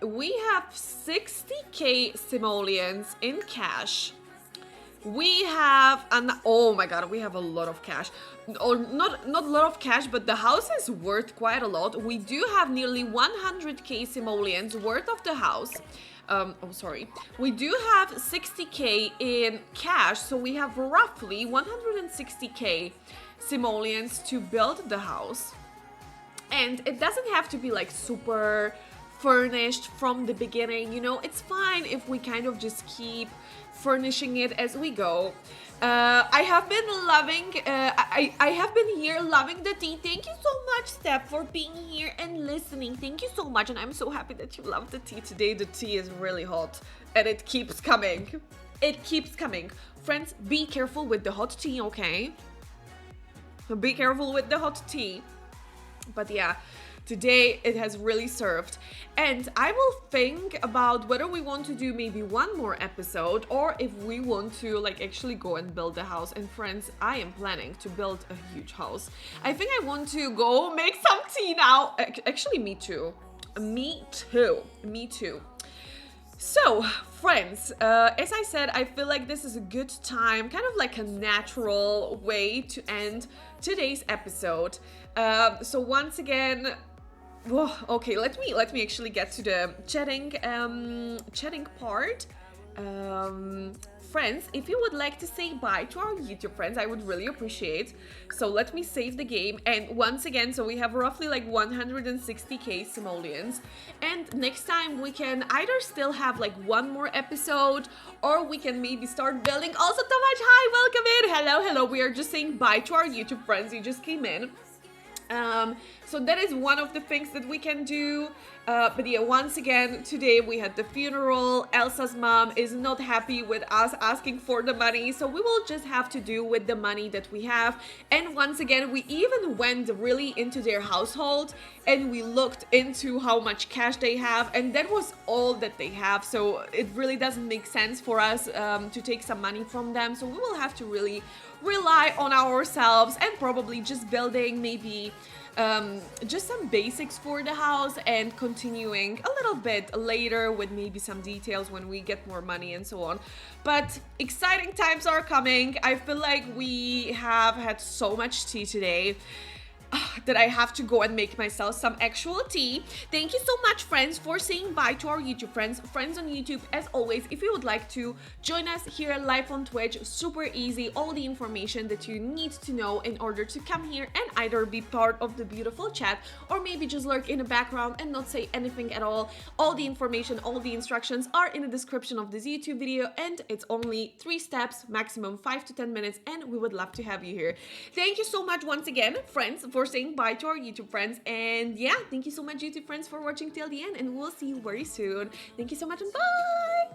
We have 60k simoleons in cash. We have oh my god, we have a lot of cash. Or not a lot of cash, but the house is worth quite a lot. We do have nearly 100k simoleons worth of the house. We do have 60k in cash, so we have roughly 160k simoleons to build the house. And it doesn't have to be like super furnished from the beginning, you know, it's fine if we kind of just keep furnishing it as we go. I have been loving, I have been here loving the tea. Thank you so much, Steph, for being here and listening. Thank you so much, and I'm so happy that you love the tea today. The tea is really hot and it keeps coming. It keeps coming. Friends, be careful with the hot tea, okay? Be careful with the hot tea. But yeah, today it has really served. And I will think about whether we want to do maybe one more episode or if we want to like actually go and build a house. And friends, I am planning to build a huge house. I think I want to go make some tea now. Actually, me too. Me too. Me too. So, friends, as I said, I feel like this is a good time, kind of like a natural way to end today's episode. So once again, okay, let me actually get to the chatting part. Friends, if you would like to say bye to our YouTube friends, I would really appreciate. So let me save the game. And once again, so we have roughly like 160k simoleons. And next time we can either still have like one more episode, or we can maybe start building. Also, Tomasz, hi, welcome in. Hello. We are just saying bye to our YouTube friends. You just came in. So that is one of the things that we can do. But yeah, once again, today we had the funeral. Elsa's mom is not happy with us asking for the money, so we will just have to do with the money that we have. And once again, we even went really into their household and we looked into how much cash they have, and that was all that they have. So it really doesn't make sense for us to take some money from them. So we will have to really rely on ourselves and probably just building maybe just some basics for the house and continuing a little bit later with maybe some details when we get more money and so on. But exciting times are coming. I feel like we have had so much tea today that I have to go and make myself some actual tea. Thank you so much, friends, for saying bye to our YouTube friends. Friends on YouTube, as always, if you would like to join us here live on Twitch, super easy. All the information that you need to know in order to come here and either be part of the beautiful chat or maybe just lurk in the background and not say anything at all. All the information, all the instructions are in the description of this YouTube video, and it's only 3 steps, maximum 5 to 10 minutes, and we would love to have you here. Thank you so much once again, friends, for saying bye to our YouTube friends. And yeah, thank you so much, YouTube friends, for watching till the end, and we'll see you very soon. Thank you so much, and bye!